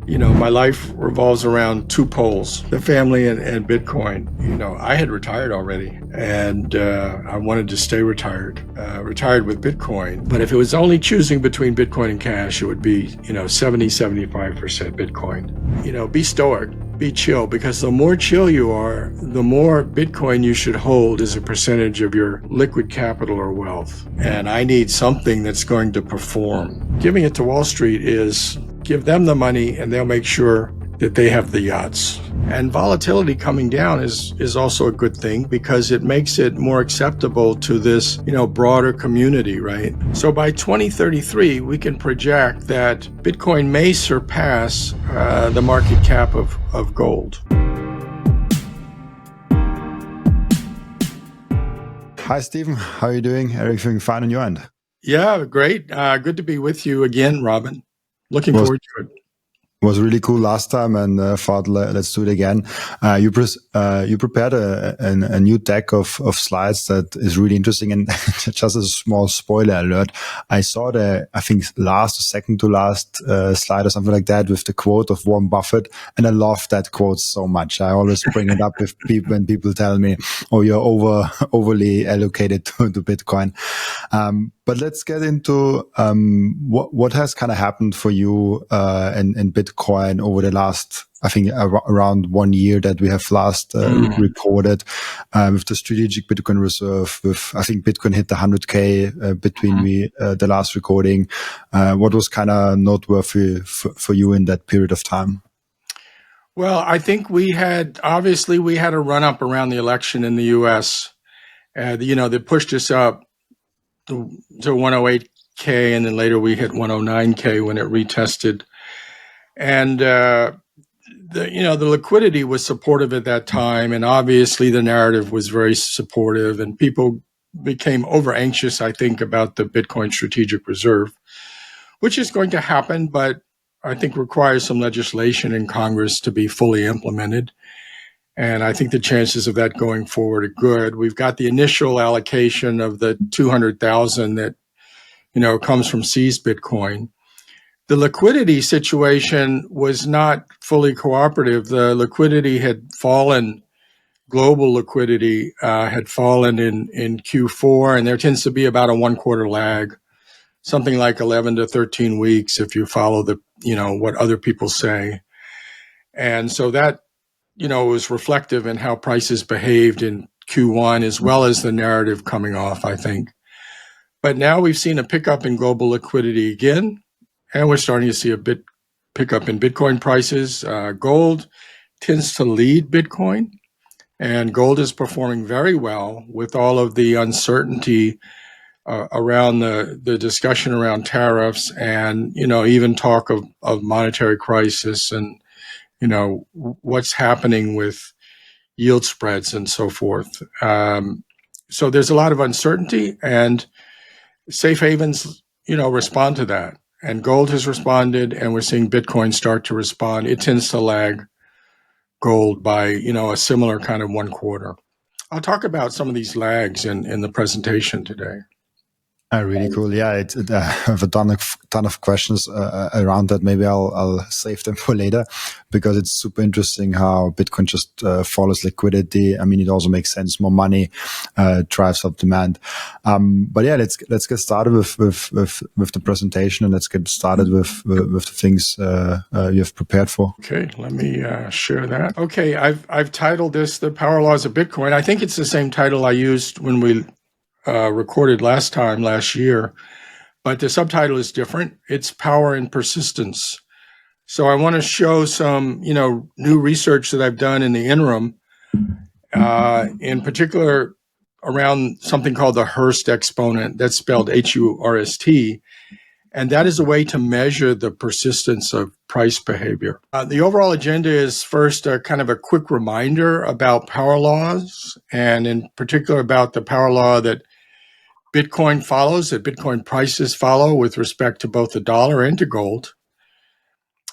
My life revolves around two poles, the family and Bitcoin. I had retired already, and I wanted to stay retired with Bitcoin. But if it was only choosing between Bitcoin and cash, it would be, 75% Bitcoin. Be stoic, be chill, because the more chill you are, the more Bitcoin you should hold as a percentage of your liquid capital or wealth. And I need something that's going to perform. Giving it to Wall Street is give them the money and they'll make sure that they have the yachts. And volatility coming down is also a good thing because it makes it more acceptable to this, broader community, right? So by 2033, we can project that Bitcoin may surpass the market cap of gold. Hi, Stephen. How are you doing? Everything fine on your end? Yeah, great. Good to be with you again, Robin. Looking forward to it. Was really cool last time, and thought let's do it again. You prepared a new deck of slides that is really interesting, and just a small spoiler alert. I saw I think last or second to last slide or something like that with the quote of Warren Buffett, and I love that quote so much. I always bring it up with people when people tell me, "Oh, you're overly allocated to Bitcoin." But let's get into what has kind of happened for you in Bitcoin over the last, I think, around 1 year that we have last recorded with the strategic Bitcoin reserve. I think Bitcoin hit the 100K between the last recording. What was kind of noteworthy for you in that period of time? Well, I think we had a run up around the election in the U.S. That pushed us up to 108K, and then later we hit 109K when it retested. And the liquidity was supportive at that time, and obviously the narrative was very supportive, and people became over anxious, I think, about the Bitcoin strategic reserve, which is going to happen, but I think requires some legislation in Congress to be fully implemented. And I think the chances of that going forward are good. We've got the initial allocation of the 200,000 that, comes from seized Bitcoin. The liquidity situation was not fully cooperative. The liquidity had fallen, global liquidity had fallen in Q4, and there tends to be about a 1 quarter lag, something like 11 to 13 weeks if you follow what other people say. And so that, was reflective in how prices behaved in Q1, as well as the narrative coming off, I think. But now we've seen a pickup in global liquidity again, and we're starting to see a bit pickup in Bitcoin prices. Gold tends to lead Bitcoin, and gold is performing very well with all of the uncertainty around the discussion around tariffs and, even talk of monetary crisis and, what's happening with yield spreads and so forth. So there's a lot of uncertainty, and safe havens, respond to that. And gold has responded, and we're seeing Bitcoin start to respond. It tends to lag gold by, a similar kind of 1 quarter. I'll talk about some of these lags in the presentation today. Really cool. Yeah, I have a ton of questions around that. Maybe I'll save them for later because it's super interesting how Bitcoin just follows liquidity. I mean, it also makes sense. More money drives up demand. But yeah, let's get started with the presentation, and let's get started with the things you have prepared for. Okay, let me share that. Okay, I've titled this "The Power Laws of Bitcoin." I think it's the same title I used when we recorded last year, but the subtitle is different. It's Power and Persistence. So I want to show some, new research that I've done in the interim, in particular around something called the Hurst Exponent. That's spelled Hurst. And that is a way to measure the persistence of price behavior. The overall agenda is first a kind of a quick reminder about power laws, and in particular about the power law that Bitcoin follows, that Bitcoin prices follow with respect to both the dollar and to gold.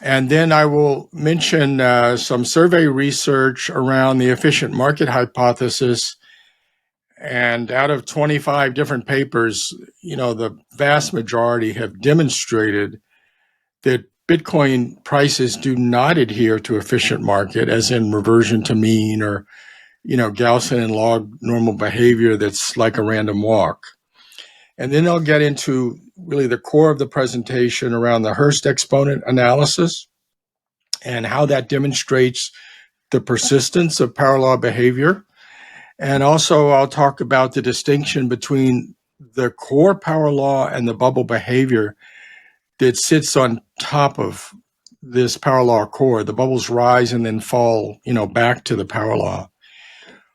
And then I will mention some survey research around the efficient market hypothesis. And out of 25 different papers, the vast majority have demonstrated that Bitcoin prices do not adhere to efficient market, as in reversion to mean or, Gaussian and log normal behavior that's like a random walk. And then I'll get into really the core of the presentation around the Hurst exponent analysis and how that demonstrates the persistence of power law behavior. And also I'll talk about the distinction between the core power law and the bubble behavior that sits on top of this power law core. The bubbles rise and then fall, back to the power law.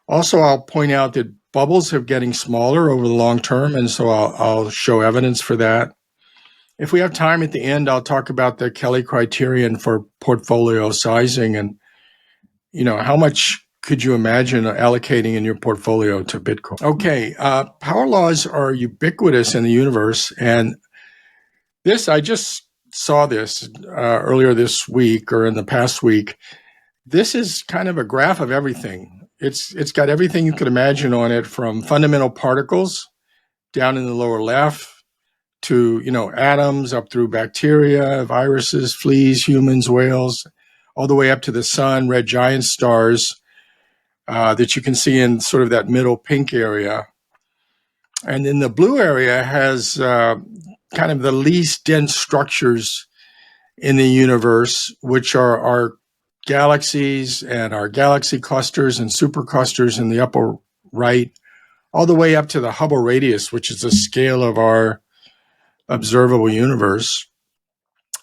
Also, I'll point out that bubbles are getting smaller over the long term, and so I'll show evidence for that. If we have time at the end, I'll talk about the Kelly criterion for portfolio sizing and, how much could you imagine allocating in your portfolio to Bitcoin? Okay, power laws are ubiquitous in the universe, and I just saw this earlier this week or in the past week. This is kind of a graph of everything. It's got everything you could imagine on it, from fundamental particles down in the lower left to, atoms, up through bacteria, viruses, fleas, humans, whales, all the way up to the sun, red giant stars that you can see in sort of that middle pink area. And then the blue area has kind of the least dense structures in the universe, which are our galaxies and our galaxy clusters and superclusters in the upper right, all the way up to the Hubble radius, which is the scale of our observable universe.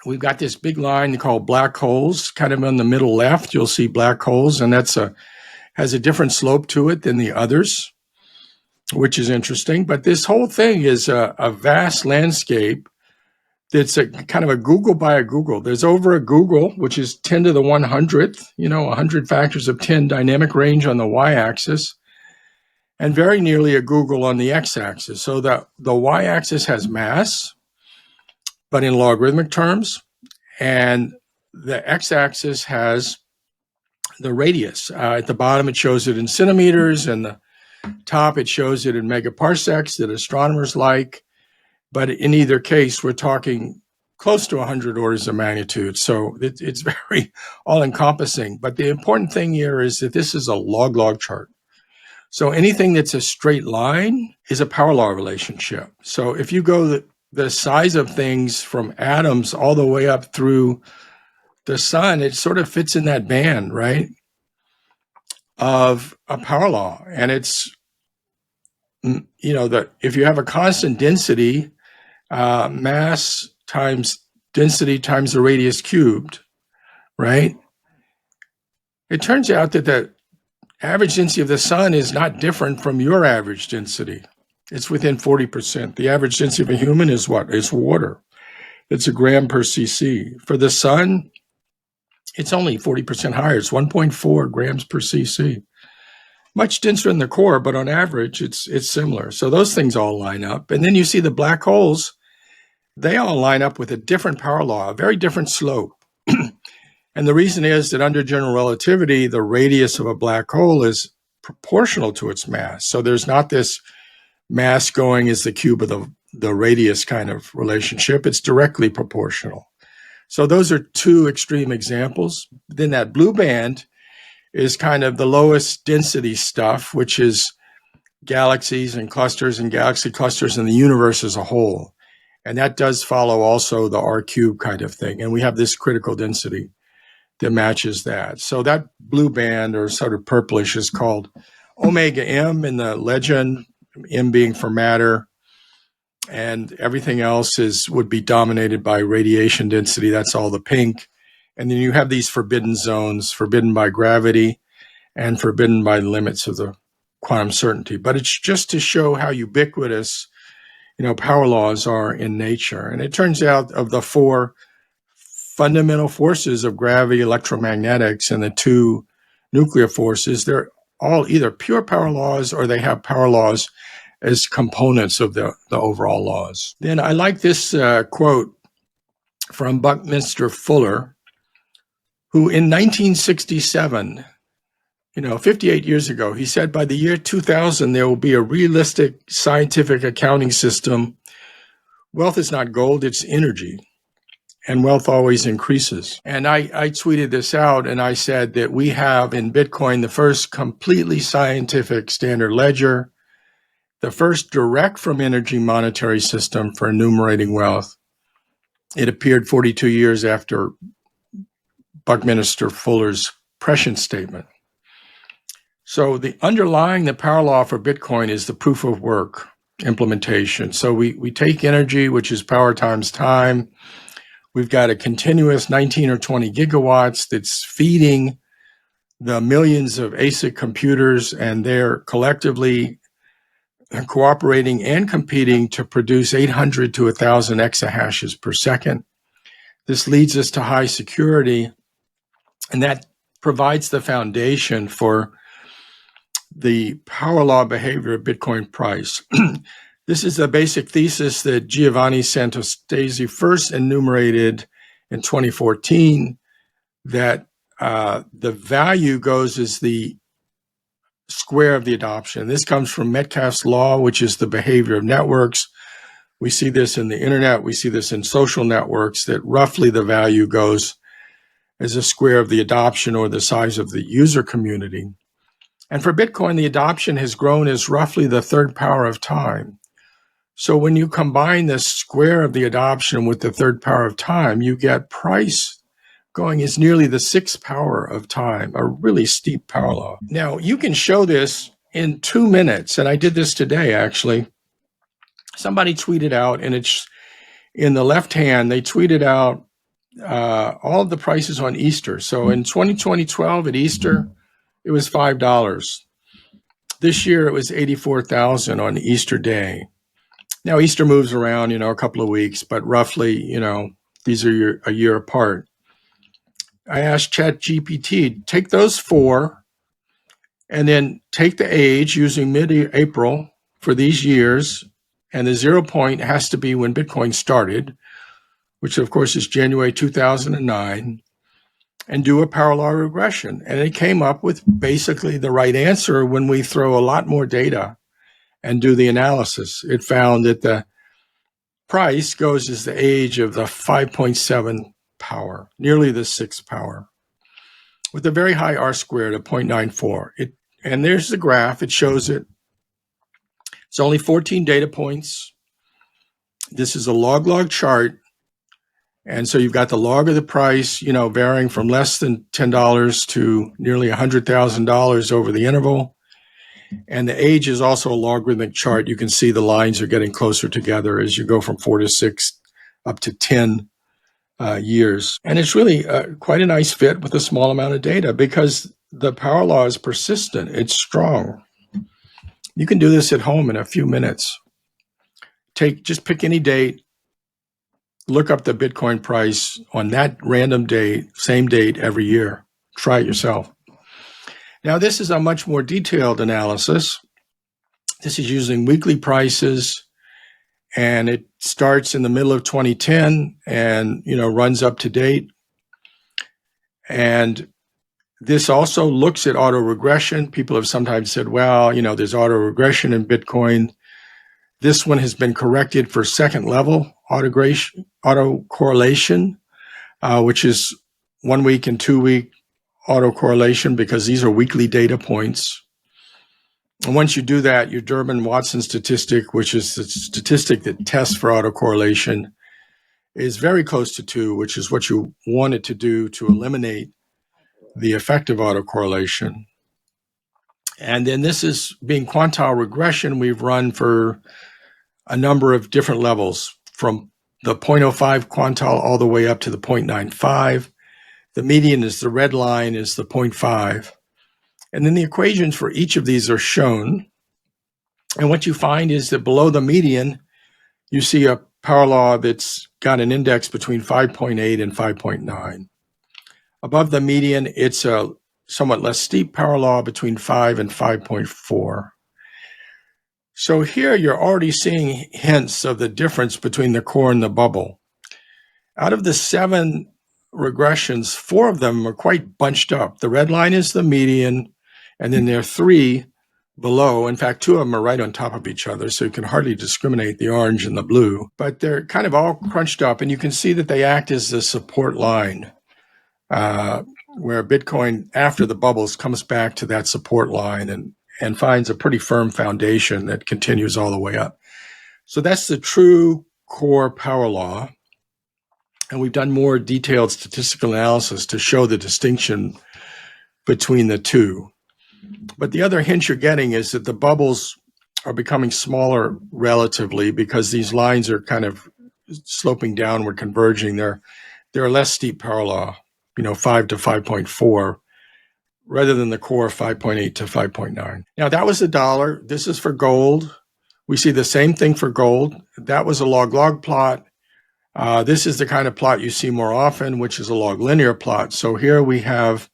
We've got this big line called black holes, kind of on the middle left. You'll see black holes, and has a different slope to it than the others, which is interesting. But this whole thing is a vast landscape that's a kind of a Google by a Google. There's over a Google, which is 10 to the 100th, 100 factors of 10 dynamic range on the y-axis, and very nearly a Google on the x-axis. So the y-axis has mass, but in logarithmic terms, and the x-axis has the radius. At the bottom, it shows it in centimeters, and the top, it shows it in megaparsecs that astronomers like. But in either case, we're talking close to 100 orders of magnitude. So it's very all-encompassing. But the important thing here is that this is a log-log chart. So anything that's a straight line is a power law relationship. So if you go the size of things from atoms all the way up through the sun, it sort of fits in that band, right, of a power law. And it's, if you have a constant density, mass times density times the radius cubed, right? It turns out that the average density of the sun is not different from your average density. It's within 40%. The average density of a human is what? It's water. It's a gram per cc. For the sun, it's only 40% higher. It's 1.4 grams per cc. Much denser in the core, but on average, it's similar. So those things all line up. And then you see the black holes. They all line up with a different power law, a very different slope. And the reason is that under general relativity, the radius of a black hole is proportional to its mass. So there's not this mass going as the cube of the radius kind of relationship. It's directly proportional. So those are two extreme examples. Then that blue band is kind of the lowest density stuff, which is galaxies and galaxy clusters in the universe as a whole. And that does follow also the R cube kind of thing. And we have this critical density that matches that. So that blue band, or sort of purplish, is called omega M in the legend, M being for matter. And everything else would be dominated by radiation density. That's all the pink. And then you have these forbidden zones, forbidden by gravity and forbidden by the limits of the quantum certainty. But it's just to show how ubiquitous power laws are in nature. And it turns out of the four fundamental forces of gravity, electromagnetics, and the two nuclear forces, they're all either pure power laws or they have power laws as components of the overall laws. Then I like this quote from Buckminster Fuller, who in 1967, 58 years ago, he said, by the year 2000, there will be a realistic scientific accounting system. Wealth is not gold, it's energy. and wealth always increases. And I tweeted this out, and I said that we have in Bitcoin the first completely scientific standard ledger, the first direct from energy monetary system for enumerating wealth. It appeared 42 years after Buckminster Fuller's prescient statement. So the underlying the power law for Bitcoin is the proof of work implementation. So we take energy, which is power times time. We've got a continuous 19 or 20 gigawatts that's feeding the millions of ASIC computers, and they're collectively cooperating and competing to produce 800 to 1,000 exahashes per second. This leads us to high security, and that provides the foundation for the power law behavior of Bitcoin price. This is a basic thesis that Giovanni Santostesi first enumerated in 2014, that the value goes as the square of the adoption. This comes from Metcalfe's law, which is the behavior of networks. We see this in the internet. We see this in social networks, that roughly the value goes as a square of the adoption or the size of the user community. And for Bitcoin, the adoption has grown as roughly the third power of time. So when you combine the square of the adoption with the third power of time, you get price going as nearly the sixth power of time, a really steep power law. Now, you can show this in 2 minutes, and I did this today, actually. Somebody tweeted out, and it's in the left hand, they tweeted out all of the prices on Easter. So in 2012 at Easter, it was $5. This year, it was 84,000 on Easter Day. Now, Easter moves around, a couple of weeks, but roughly, these are a year apart. I asked ChatGPT, take those four and then take the age using mid-April for these years, and the 0 point has to be when Bitcoin started, which of course is January 2009, and do a power law regression. And it came up with basically the right answer when we throw a lot more data and do the analysis. It found that the price goes as the age of the 5.7 power, nearly the sixth power, with a very high R squared of 0.94. And there's the graph. It shows it. It's only 14 data points. This is a log chart. And so you've got the log of the price, varying from less than $10 to nearly $100,000 over the interval. And the age is also a logarithmic chart. You can see the lines are getting closer together as you go from 4 to 6 up to 10 years. And it's really quite a nice fit with a small amount of data, because the power law is persistent. It's strong. You can do this at home in a few minutes. Just pick any date, look up the Bitcoin price on that random date, same date every year. Try it yourself. Now, this is a much more detailed analysis. This is using weekly prices, and it starts in the middle of 2010 and, runs up to date. And this also looks at auto regression. People have sometimes said, well, there's auto regression in Bitcoin. This one has been corrected for second level autocorrelation, which is 1 week and 2 week autocorrelation, because these are weekly data points. And once you do that, your Durbin-Watson statistic, which is the statistic that tests for autocorrelation, is very close to 2, which is what you want it to do to eliminate the effect of autocorrelation. And then this is being quantile regression. We've run for a number of different levels, from the 0.05 quantile all the way up to the 0.95. The median is the red line, is the 0.5. And then the equations for each of these are shown. And what you find is that below the median, you see a power law that's got an index between 5.8 and 5.9. Above the median, it's a somewhat less steep power law between 5 and 5.4. So here you're already seeing hints of the difference between the core and the bubble. Out of the 7 regressions, 4 of them are quite bunched up. The red line is the median, and then there are 3 below. In fact, two of them are right on top of each other, so you can hardly discriminate the orange and the blue. But they're kind of all crunched up, and you can see that they act as the support line, where Bitcoin, after the bubbles, comes back to that support line and finds a pretty firm foundation that continues all the way up. So that's the true core power law. And we've done more detailed statistical analysis to show the distinction between the two. But the other hint you're getting is that the bubbles are becoming smaller relatively because these lines are kind of sloping downward, converging. They're a less steep power law, 5 to 5.4, rather than the core 5.8 to 5.9. Now, that was the dollar. This is for gold. We see the same thing for gold. That was a log-log plot. This is the kind of plot you see more often, which is a log linear plot. So here we have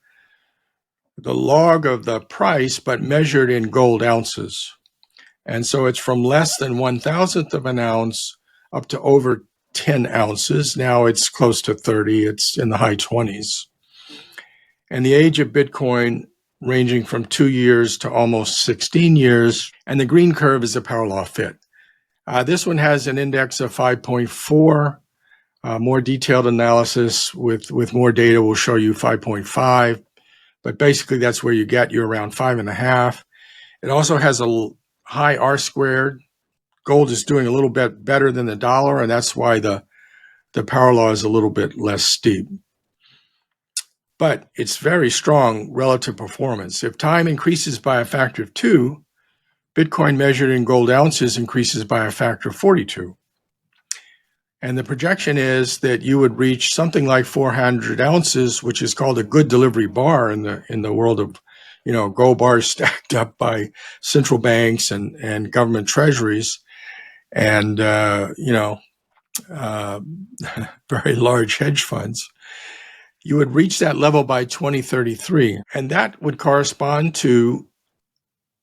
the log of the price, but measured in gold ounces. And so it's from less than 1,000th of an ounce up to over 10 ounces. Now it's close to 30. It's in the high 20s. And the age of Bitcoin ranging from 2 years to almost 16 years. And the green curve is a power law fit. This one has an index of 5.4. More detailed analysis with more data will show you 5.5. But basically, that's where you get. You're around 5.5. It also has a high R squared. Gold is doing a little bit better than the dollar, and that's why the power law is a little bit less steep. But it's very strong relative performance. If time increases by a factor of 2, Bitcoin measured in gold ounces increases by a factor of 42. And the projection is that you would reach something like 400 ounces, which is called a good delivery bar in the world of, gold bars stacked up by central banks and government treasuries, and very large hedge funds. You would reach that level by 2033, and that would correspond to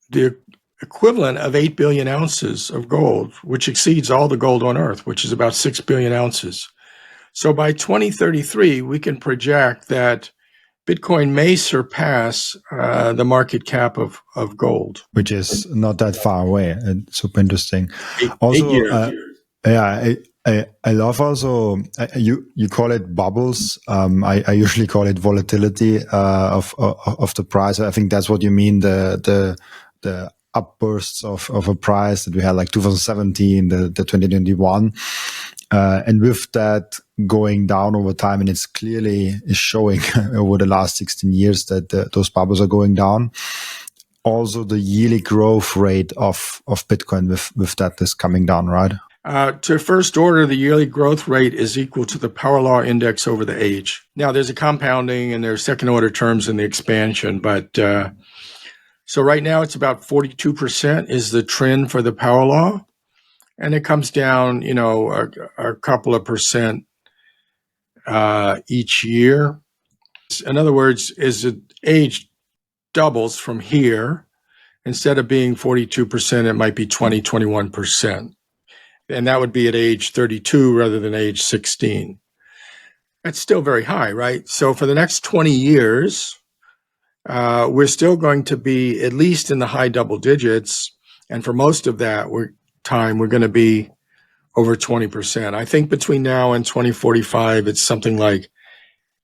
the equivalent of 8 billion ounces of gold, which exceeds all the gold on Earth, which is about 6 billion ounces. So by 2033, we can project that Bitcoin may surpass the market cap of gold. Which is not that far away. It's super interesting. 8 years. I love also, you call it bubbles. I usually call it volatility of the price. I think that's what you mean, the upbursts of a price that we had like 2017, the 2021. And with that going down over time, and it's clearly is showing over the last 16 years that those bubbles are going down. Also, the yearly growth rate of Bitcoin with that is coming down, right? To first order, the yearly growth rate is equal to the power law index over the age. Now, there's a compounding and there's second order terms in the expansion, but so right now it's about 42% is the trend for the power law, and it comes down, a couple of percent each year. In other words, as the age doubles from here, instead of being 42%, it might be 21%. And that would be at age 32 rather than age 16. That's still very high, right? So for the next 20 years, we're still going to be at least in the high double digits. And for most of that time, we're going to be over 20%. I think between now and 2045, it's something like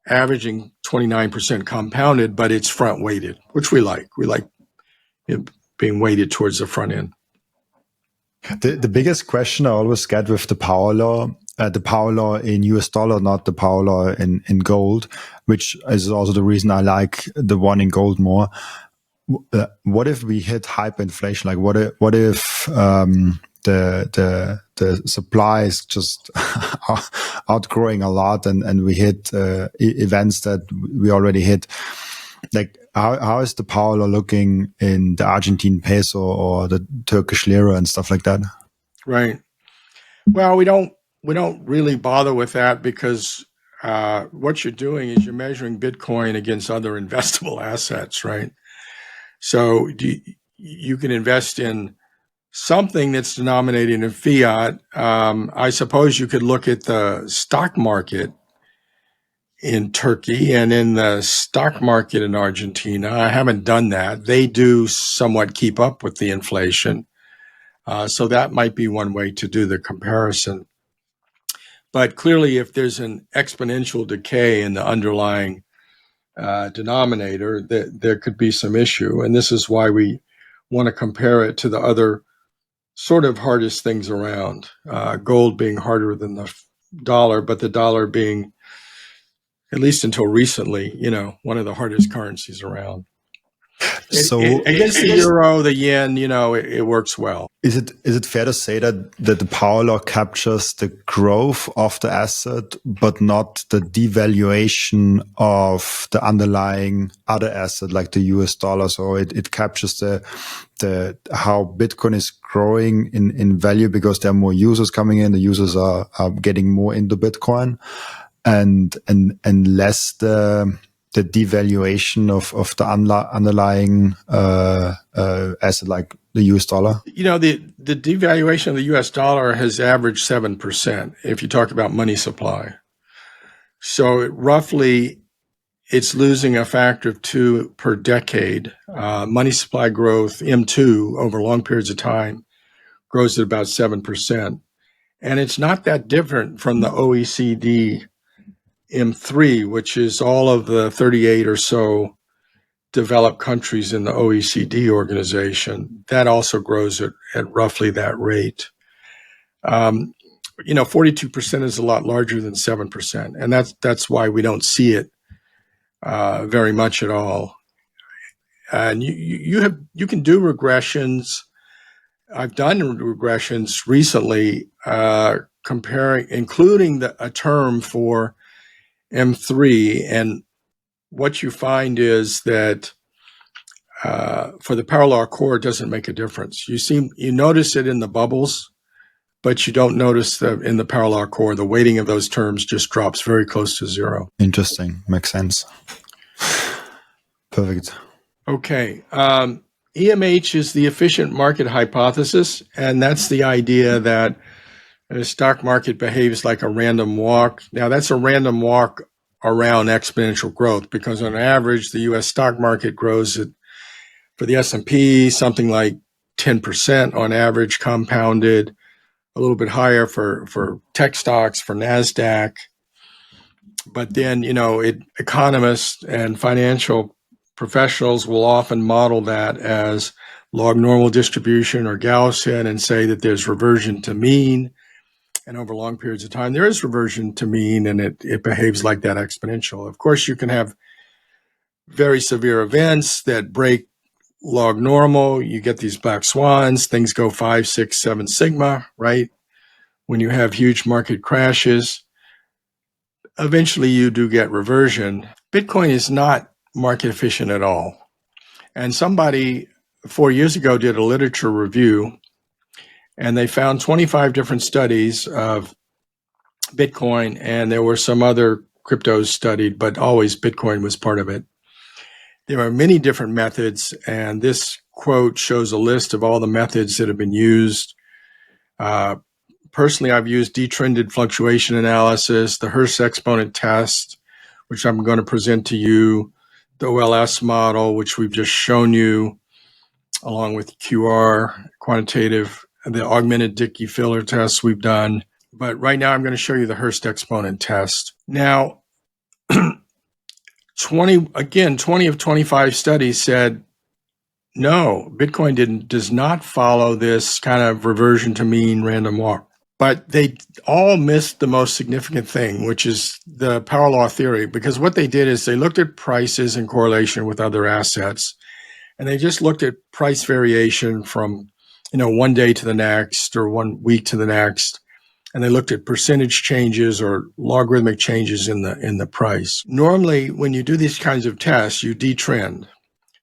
averaging 29% compounded, but it's front weighted, which we like. We like it being weighted towards the front end. The biggest question I always get with the power law in US dollar, not the power law in gold, which is also the reason I like the one in gold more. What if we hit hyperinflation? Like what if the supply is just outgrowing a lot and we hit events that we already hit? Like how is the power law looking in the Argentine peso or the Turkish lira and stuff like that? Right. Well, we don't really bother with that because what you're doing is you're measuring Bitcoin against other investable assets, right? So you can invest in something that's denominated in fiat. I suppose you could look at the stock market in Turkey and in the stock market in Argentina. I haven't done that. They do somewhat keep up with the inflation. So that might be one way to do the comparison. But clearly, if there's an exponential decay in the underlying denominator, there could be some issue. And this is why we want to compare it to the other sort of hardest things around. Gold being harder than the dollar, but the dollar being, at least until recently, one of the hardest currencies around. So Against the euro, the yen, it works well. Is it fair to say that the power law captures the growth of the asset, but not the devaluation of the underlying other asset like the US dollar? So it captures the how Bitcoin is growing in value because there are more users coming in. The users are getting more into Bitcoin, and less the devaluation of the underlying asset like the US dollar? The devaluation of the US dollar has averaged 7% if you talk about money supply. So roughly, it's losing a factor of 2 per decade. Money supply growth, M2, over long periods of time, grows at about 7%. And it's not that different from the OECD M3, which is all of the 38 or so developed countries in the OECD organization. That also grows at roughly that rate. 42% is a lot larger than 7%, and that's why we don't see it very much at all. And you can do regressions. I've done regressions recently, including a term for M3, and what you find is that for the parallel core, it doesn't make a difference. You notice it in the bubbles, but you don't notice in the parallel core. The weighting of those terms just drops very close to zero. Interesting. Makes sense. Perfect. Okay. EMH is the efficient market hypothesis, and that's the idea that the stock market behaves like a random walk. Now, that's a random walk around exponential growth because on average, the U.S. stock market grows for the S&P, something like 10% on average compounded, a little bit higher for tech stocks, for NASDAQ. But then, economists and financial professionals will often model that as log normal distribution or Gaussian and say that there's reversion to mean. And over long periods of time, there is reversion to mean, and it behaves like that exponential. Of course, you can have very severe events that break log normal. You get these black swans. Things go 5, 6, 7 sigma, right? When you have huge market crashes, eventually you do get reversion. Bitcoin is not market efficient at all. And somebody 4 years ago did a literature review, and they found 25 different studies of Bitcoin, and there were some other cryptos studied, but always Bitcoin was part of it. There are many different methods, and this quote shows a list of all the methods that have been used. Personally, I've used detrended fluctuation analysis, the Hurst exponent test, which I'm going to present to you, the OLS model, which we've just shown you, along with QR, quantitative, the augmented Dickey-Filler tests we've done. But right now, I'm going to show you the Hurst exponent test. Now, 20 of 25 studies said, no, Bitcoin does not follow this kind of reversion to mean random walk. But they all missed the most significant thing, which is the power law theory, because what they did is they looked at prices in correlation with other assets, and they just looked at price variation from, one day to the next or 1 week to the next, and they looked at percentage changes or logarithmic changes in the price. Normally, when you do these kinds of tests, you detrend.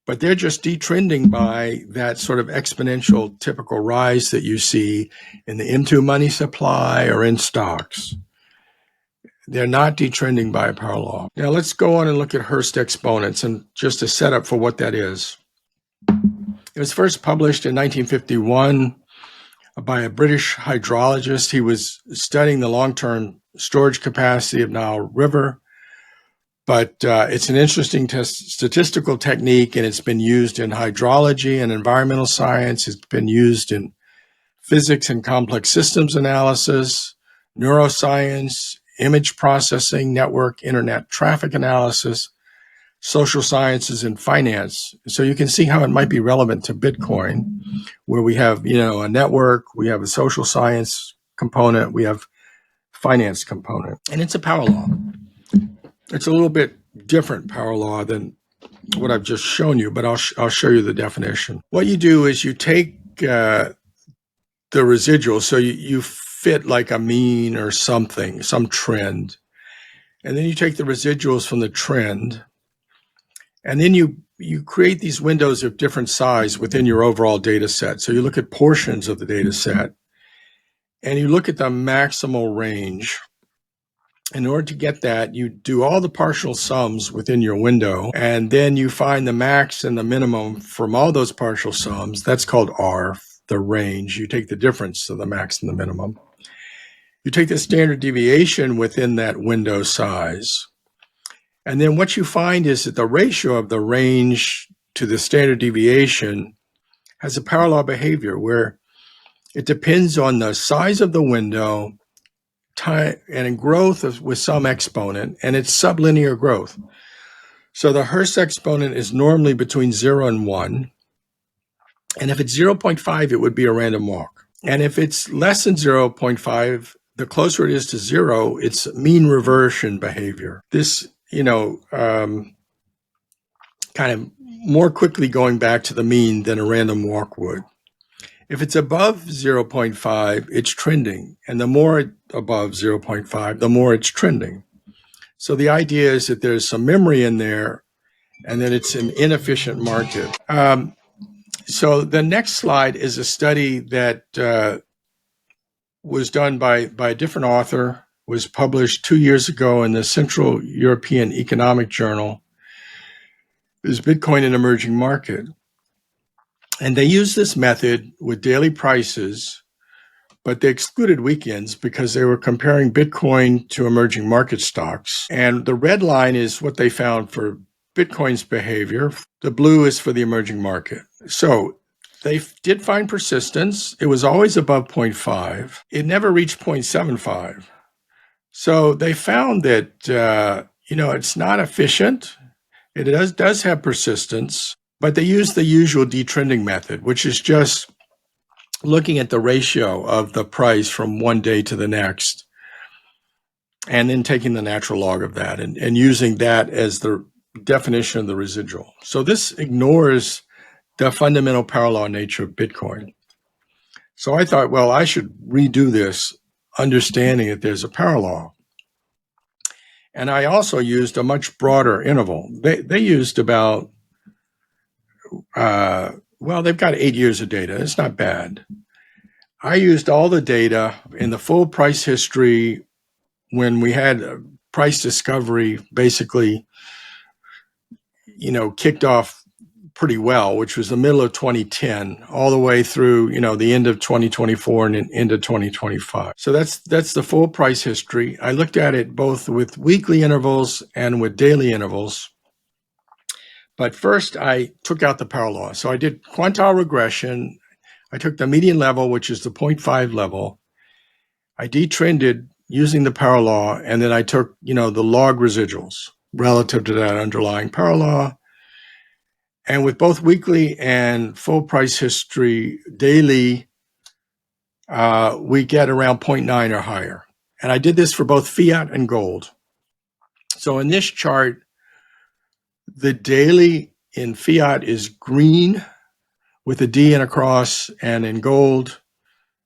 But they're just detrending by that sort of exponential typical rise that you see in the M2 money supply or in stocks. They're not detrending by a power law. Now let's go on and look at Hurst exponents and just a setup for what that is. It was first published in 1951 by a British hydrologist. He was studying the long-term storage capacity of Nile River But it's an interesting statistical technique, and it's been used in hydrology and environmental science. It's been used in physics and complex systems analysis, neuroscience, image processing, network, internet traffic analysis, social sciences, and finance. So you can see how it might be relevant to Bitcoin, where we have, a network, we have a social science component, we have finance component, and it's a power law. It's a little bit different power law than what I've just shown you, but I'll show you the definition. What you do is you take the residual, so you fit like a mean or something, some trend, and then you take the residuals from the trend, and then you create these windows of different size within your overall data set. So you look at portions of the data set, and you look at the maximal range. In order to get that, you do all the partial sums within your window, and then you find the max and the minimum from all those partial sums. That's called R, the range. You take the difference of the max and the minimum. You take the standard deviation within that window size. And then what you find is that the ratio of the range to the standard deviation has a power law behavior where it depends on the size of the window, time, and in growth with some exponent, and it's sublinear growth. So the Hurst exponent is normally between 0 and 1. And if it's 0.5, it would be a random walk. And if it's less than 0.5, the closer it is to 0, it's mean reversion behavior. This, kind of more quickly going back to the mean than a random walk would. If it's above 0.5, it's trending. And the more above 0.5, the more it's trending. So the idea is that there's some memory in there and that it's an inefficient market. So the next slide is a study that was done by a different author, was published 2 years ago in the Central European Economic Journal. Is Bitcoin an emerging market? And they used this method with daily prices, but they excluded weekends because they were comparing Bitcoin to emerging market stocks. And the red line is what they found for Bitcoin's behavior. The blue is for the emerging market. So they did find persistence. It was always above 0.5. It never reached 0.75. So they found that, it's not efficient. It does have persistence, but they use the usual detrending method, which is just looking at the ratio of the price from one day to the next, and then taking the natural log of that and using that as the definition of the residual. So this ignores the fundamental power law nature of Bitcoin. So I thought, well, I should redo this, understanding that there's a power law. And I also used a much broader interval. They used about, they've got 8 years of data. It's not bad. I used all the data in the full price history when we had price discovery basically, kicked off pretty well, which was the middle of 2010, all the way through, the end of 2024 and into 2025. So that's the full price history. I looked at it both with weekly intervals and with daily intervals. But first, I took out the power law. So I did quantile regression. I took the median level, which is the 0.5 level. I detrended using the power law, and then I took, the log residuals relative to that underlying power law. And with both weekly and full price history daily, we get around 0.9 or higher. And I did this for both fiat and gold. So in this chart, the daily in fiat is green with a D and a cross, and in gold,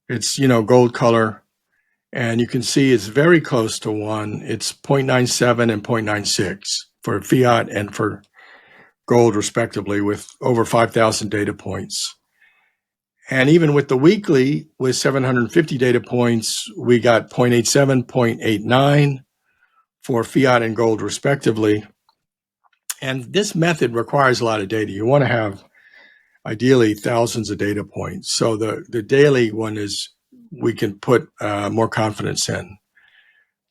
it's, gold color. And you can see it's very close to 1. It's 0.97 and 0.96 for fiat and for gold, respectively, with over 5,000 data points. And even with the weekly, with 750 data points, we got 0.87, 0.89 for fiat and gold, respectively. And this method requires a lot of data. You want to have, ideally, thousands of data points. So the daily one is we can put more confidence in.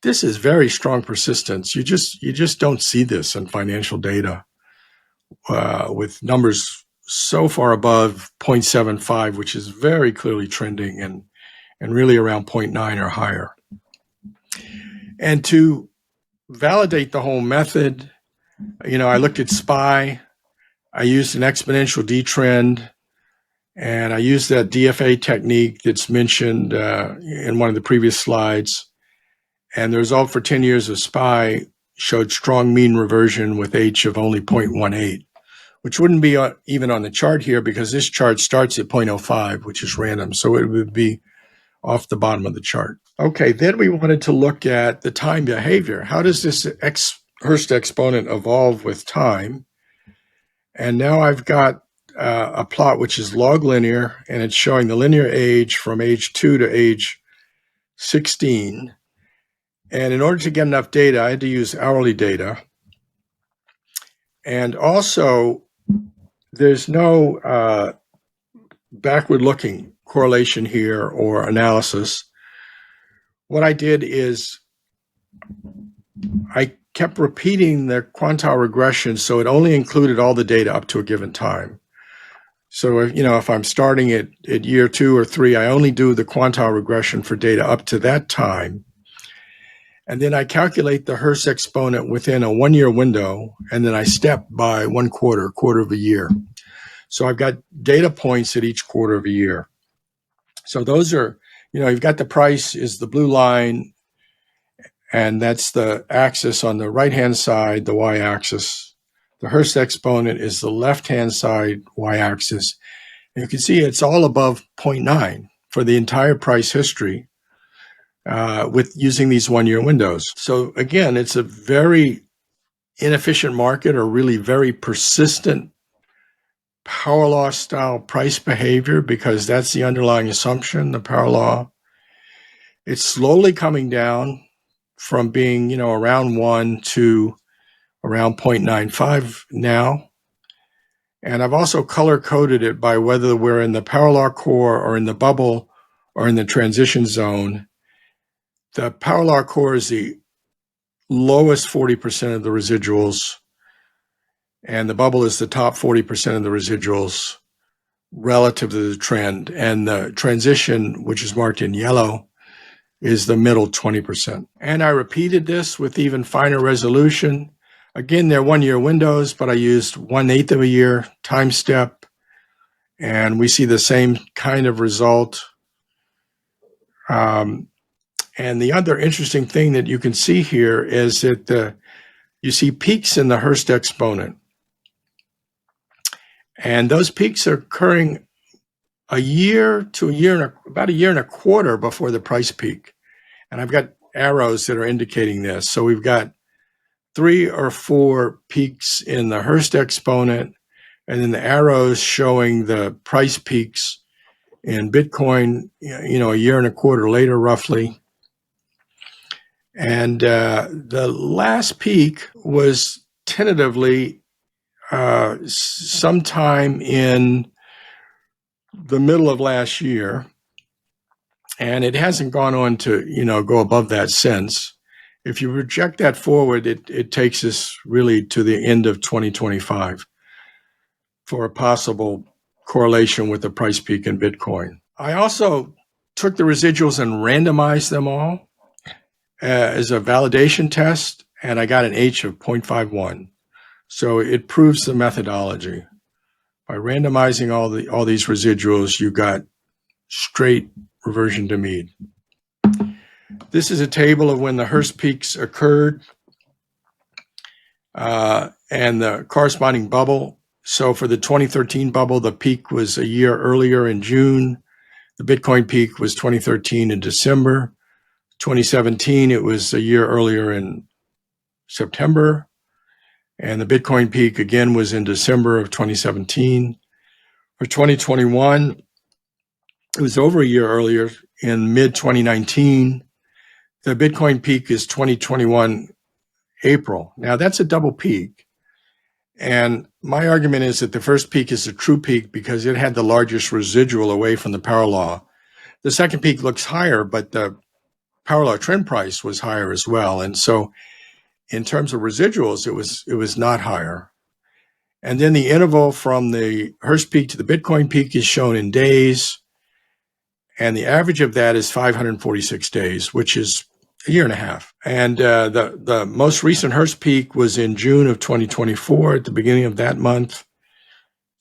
this is very strong persistence. You just don't see this in financial data with numbers so far above 0.75, which is very clearly trending, and really around 0.9 or higher. And to validate the whole method, I looked at SPY. I used an exponential D-trend, and I used that DFA technique that's mentioned in one of the previous slides. And the result for 10 years of SPY showed strong mean reversion with H of only 0.18, which wouldn't be even on the chart here because this chart starts at 0.05, which is random. So it would be off the bottom of the chart. Okay, then we wanted to look at the time behavior. How does this Hurst exponent evolve with time? And now I've got a plot which is log linear, and it's showing the linear age from age 2 to age 16. And in order to get enough data, I had to use hourly data. And also, there's no backward-looking correlation here or analysis. What I did is I kept repeating the quantile regression, so it only included all the data up to a given time. So if I'm starting at year 2 or 3, I only do the quantile regression for data up to that time. And then I calculate the Hurst exponent within a 1-year window, and then I step by 1 quarter of a year. So I've got data points at each quarter of a year. So those are, you've got the price is the blue line, and that's the axis on the right-hand side, the y-axis. The Hurst exponent is the left-hand side y-axis. And you can see it's all above 0.9 for the entire price history with using these 1-year windows. So again, it's a very inefficient market, or really very persistent power law style price behavior, because that's the underlying assumption, the power law. It's slowly coming down from being, around 1 to around 0.95 now. And I've also color coded it by whether we're in the power law core or in the bubble or in the transition zone. The power law core is the lowest 40% of the residuals, and the bubble is the top 40% of the residuals relative to the trend. And the transition, which is marked in yellow, is the middle 20%. And I repeated this with even finer resolution. Again, they're 1-year windows, but I used 1/8 of a year time step, and we see the same kind of result. And the other interesting thing that you can see here is that you see peaks in the Hurst exponent. And those peaks are occurring about a year and a quarter before the price peak. And I've got arrows that are indicating this. So we've got 3 or 4 peaks in the Hurst exponent, and then the arrows showing the price peaks in Bitcoin, a year and a quarter later, roughly. And the last peak was tentatively sometime in the middle of last year, and it hasn't gone on to go above that since. If you project that forward, it takes us really to the end of 2025 for a possible correlation with the price peak in Bitcoin. I also took the residuals and randomized them all as a validation test, and I got an H of 0.51. So it proves the methodology. By randomizing all these residuals, you got straight reversion to mean. This is a table of when the Hurst peaks occurred and the corresponding bubble. So for the 2013 bubble, the peak was a year earlier in June. The Bitcoin peak was 2013 in December. 2017, it was a year earlier in September. And the Bitcoin peak again was in December of 2017. For 2021, it was over a year earlier in mid-2019. The Bitcoin peak is 2021 April. Now that's a double peak. And my argument is that the first peak is the true peak because it had the largest residual away from the power law. The second peak looks higher, but the power law trend price was higher as well. And so in terms of residuals, it was not higher. And then the interval from the Hurst peak to the Bitcoin peak is shown in days. And the average of that is 546 days, which is a year and a half. And the most recent Hurst peak was in June of 2024 at the beginning of that month.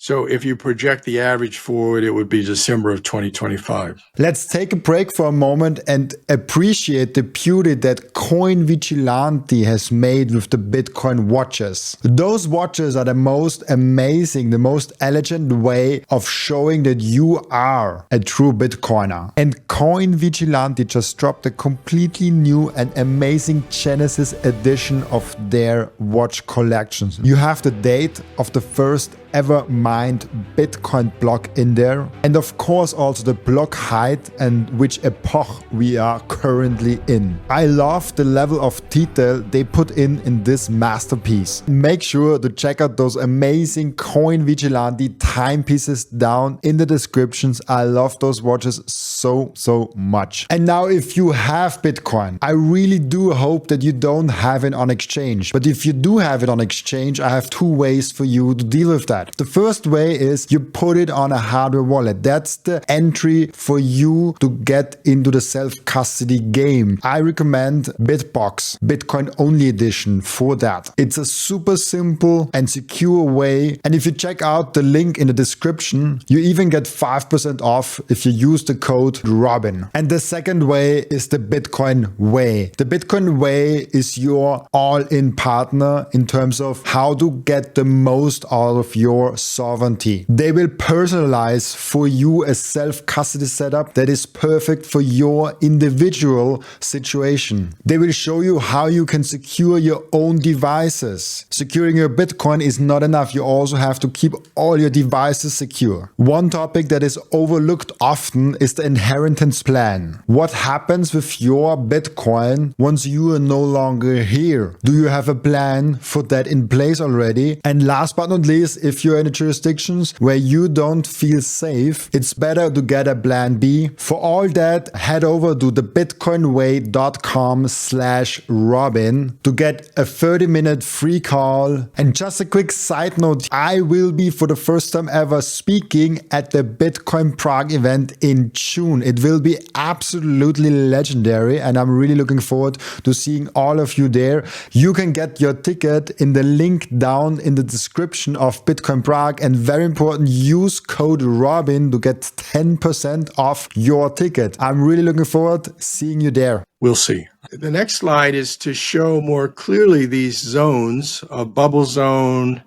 So if you project the average forward, it would be December of 2025. Let's take a break for a moment and appreciate the beauty that Coin Vigilante has made with the Bitcoin watches. Those watches are the most amazing, the most elegant way of showing that you are a true Bitcoiner. And Coin Vigilante just dropped a completely new and amazing Genesis edition of their watch collections. You have the date of the first ever mined Bitcoin block in there, and of course also the block height and which epoch we are currently in. I love the level of detail they put in this masterpiece. Make sure to check out those amazing Coin Vigilante timepieces down in the descriptions. I love those watches so much. And now if you have Bitcoin, I really do hope that you don't have it on exchange. But if you do have it on exchange, I have two ways for you to deal with that. The first way is you put it on a hardware wallet. That's the entry for you to get into the self-custody game. I recommend BitBox, Bitcoin only edition for that. It's a super simple and secure way. And if you check out the link in the description, you even get 5% off if you use the code Robin. And the second way is the Bitcoin Way. The Bitcoin Way is your all-in partner in terms of how to get the most out of your sovereignty. They will personalize for you a self-custody setup that is perfect for your individual situation. They will show you how you can secure your own devices. Securing your Bitcoin is not enough. You also have to keep all your devices secure. One topic that is overlooked often is the inheritance plan. What happens with your Bitcoin once you are no longer here? Do you have a plan for that in place already? And last but not least, if you're in the jurisdictions where you don't feel safe, it's better to get a plan B. For all that, head over to thebitcoinway.com/Robin to get a 30-minute free call. And just a quick side note, I will be for the first time ever speaking at the Bitcoin Prague event in June. It will be absolutely legendary and I'm really looking forward to seeing all of you there. You can get your ticket in the link down in the description of Bitcoin Prague, and very important, use code Robin to get 10% off your ticket. I'm really looking forward to seeing you there. We'll see. The next slide is to show more clearly these zones, a bubble zone,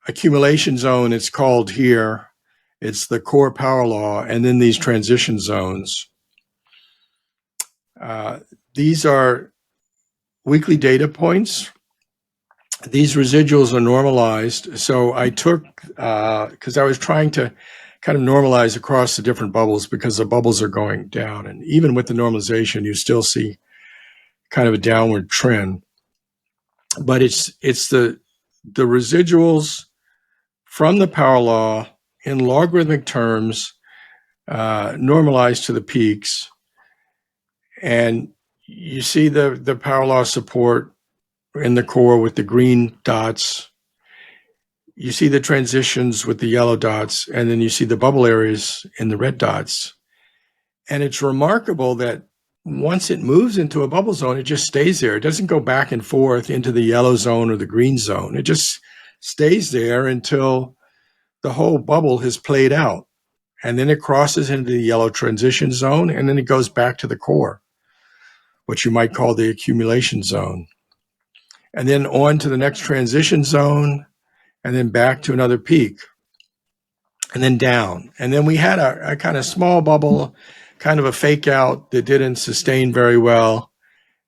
accumulation zone, it's called here. It's the core power law, and then these transition zones. These are weekly data points. These residuals are normalized. So I took, because I was trying to kind of normalize across the different bubbles because the bubbles are going down. And even with the normalization, you still see kind of a downward trend. But it's the residuals from the power law in logarithmic terms, normalized to the peaks. And you see the power law support in the core with the green dots. You see the transitions with the yellow dots, and then you see the bubble areas in the red dots. And it's remarkable that once it moves into a bubble zone, it just stays there. It doesn't go back and forth into the yellow zone or the green zone. It just stays there until the whole bubble has played out. And then it crosses into the yellow transition zone, and then it goes back to the core, what you might call the accumulation zone. And then on to the next transition zone, and then back to another peak, and then down. And then we had a kind of small bubble, kind of a fake out that didn't sustain very well.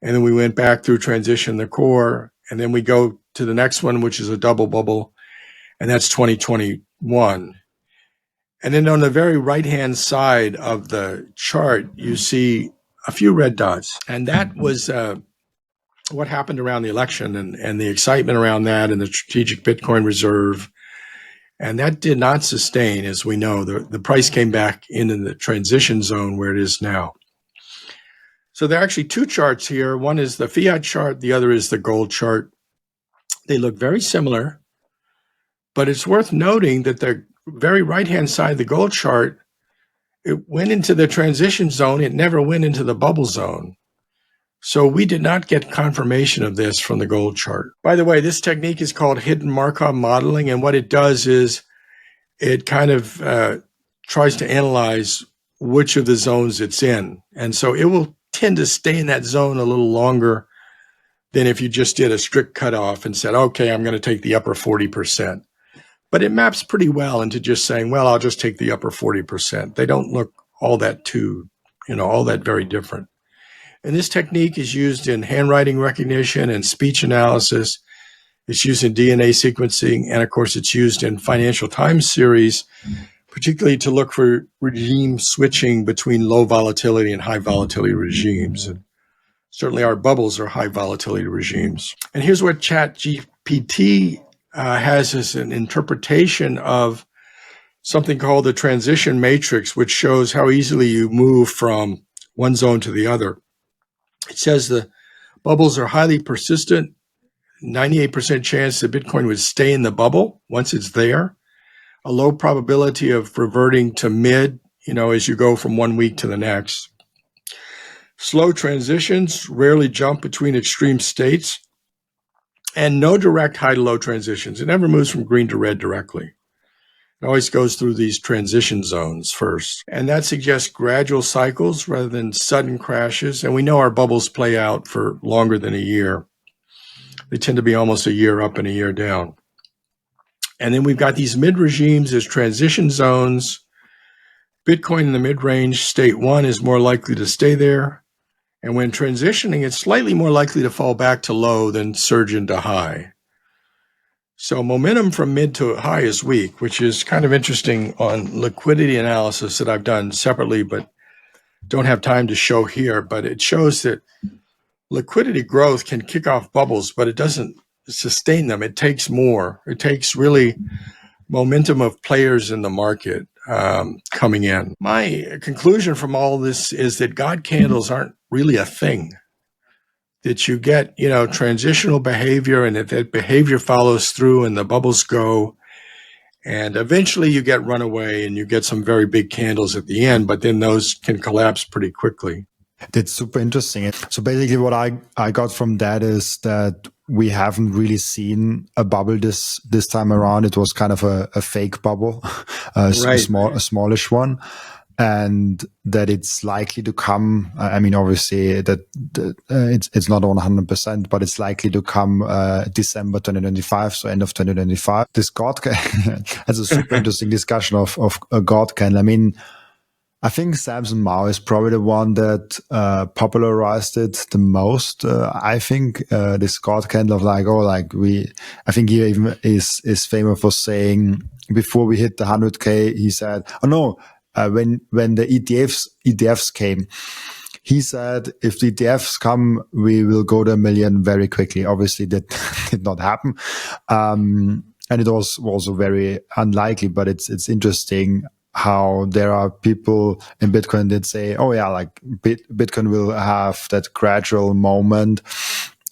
And then we went back through transition, the core, and then we go to the next one, which is a double bubble, and that's 2021. And then on the very right-hand side of the chart, you see a few red dots. And that was what happened around the election and the excitement around that and the strategic Bitcoin reserve. And that did not sustain, as we know. The price came back into the transition zone where it is now. So there are actually two charts here. One is the fiat chart. The other is the gold chart. They look very similar, but it's worth noting that the very right-hand side of the gold chart, it went into the transition zone. It never went into the bubble zone. So we did not get confirmation of this from the gold chart. By the way, this technique is called hidden Markov modeling. And what it does is it kind of tries to analyze which of the zones it's in. And so it will tend to stay in that zone a little longer than if you just did a strict cutoff and said, okay, I'm going to take the upper 40%. But it maps pretty well into just saying, well, I'll just take the upper 40%. They don't look all that all that very different. And this technique is used in handwriting recognition and speech analysis. It's used in DNA sequencing. And of course, it's used in financial time series, particularly to look for regime switching between low volatility and high volatility regimes. And certainly our bubbles are high volatility regimes. And here's what ChatGPT has as an interpretation of something called the transition matrix, which shows how easily you move from one zone to the other. It says the bubbles are highly persistent, 98% chance that Bitcoin would stay in the bubble once it's there, a low probability of reverting to mid, as you go from 1 week to the next. Slow transitions, rarely jump between extreme states, and no direct high to low transitions. It never moves from green to red directly. It always goes through these transition zones first. And that suggests gradual cycles rather than sudden crashes. And we know our bubbles play out for longer than a year. They tend to be almost a year up and a year down. And then we've got these mid regimes as transition zones. Bitcoin in the mid-range, state 1 is more likely to stay there. And when transitioning, it's slightly more likely to fall back to low than surge into high. So momentum from mid to high is weak, which is kind of interesting on liquidity analysis that I've done separately, but don't have time to show here. But it shows that liquidity growth can kick off bubbles, but it doesn't sustain them. It takes more. It takes really momentum of players in the market coming in. My conclusion from all of this is that God candles aren't really a thing. That you get, transitional behavior, and that behavior follows through and the bubbles go. And eventually you get runaway and you get some very big candles at the end, but then those can collapse pretty quickly. That's super interesting. So basically what I got from that is that we haven't really seen a bubble this time around. It was kind of a fake bubble, a smallish one. And that it's likely to come. I mean, obviously that it's not 100%, but it's likely to come December 2025, so end of 2025. This God has a super interesting discussion of a God candle. I mean, I think Samson Mow is probably the one that popularized it the most. I think this God candle of I think he even is famous for saying before we hit the 100K, he said, when the ETFs came, he said, if the ETFs come, we will go to 1 million very quickly. Obviously, that did not happen. And it was also very unlikely, but it's interesting how there are people in Bitcoin that say, Bitcoin will have that gradual moment.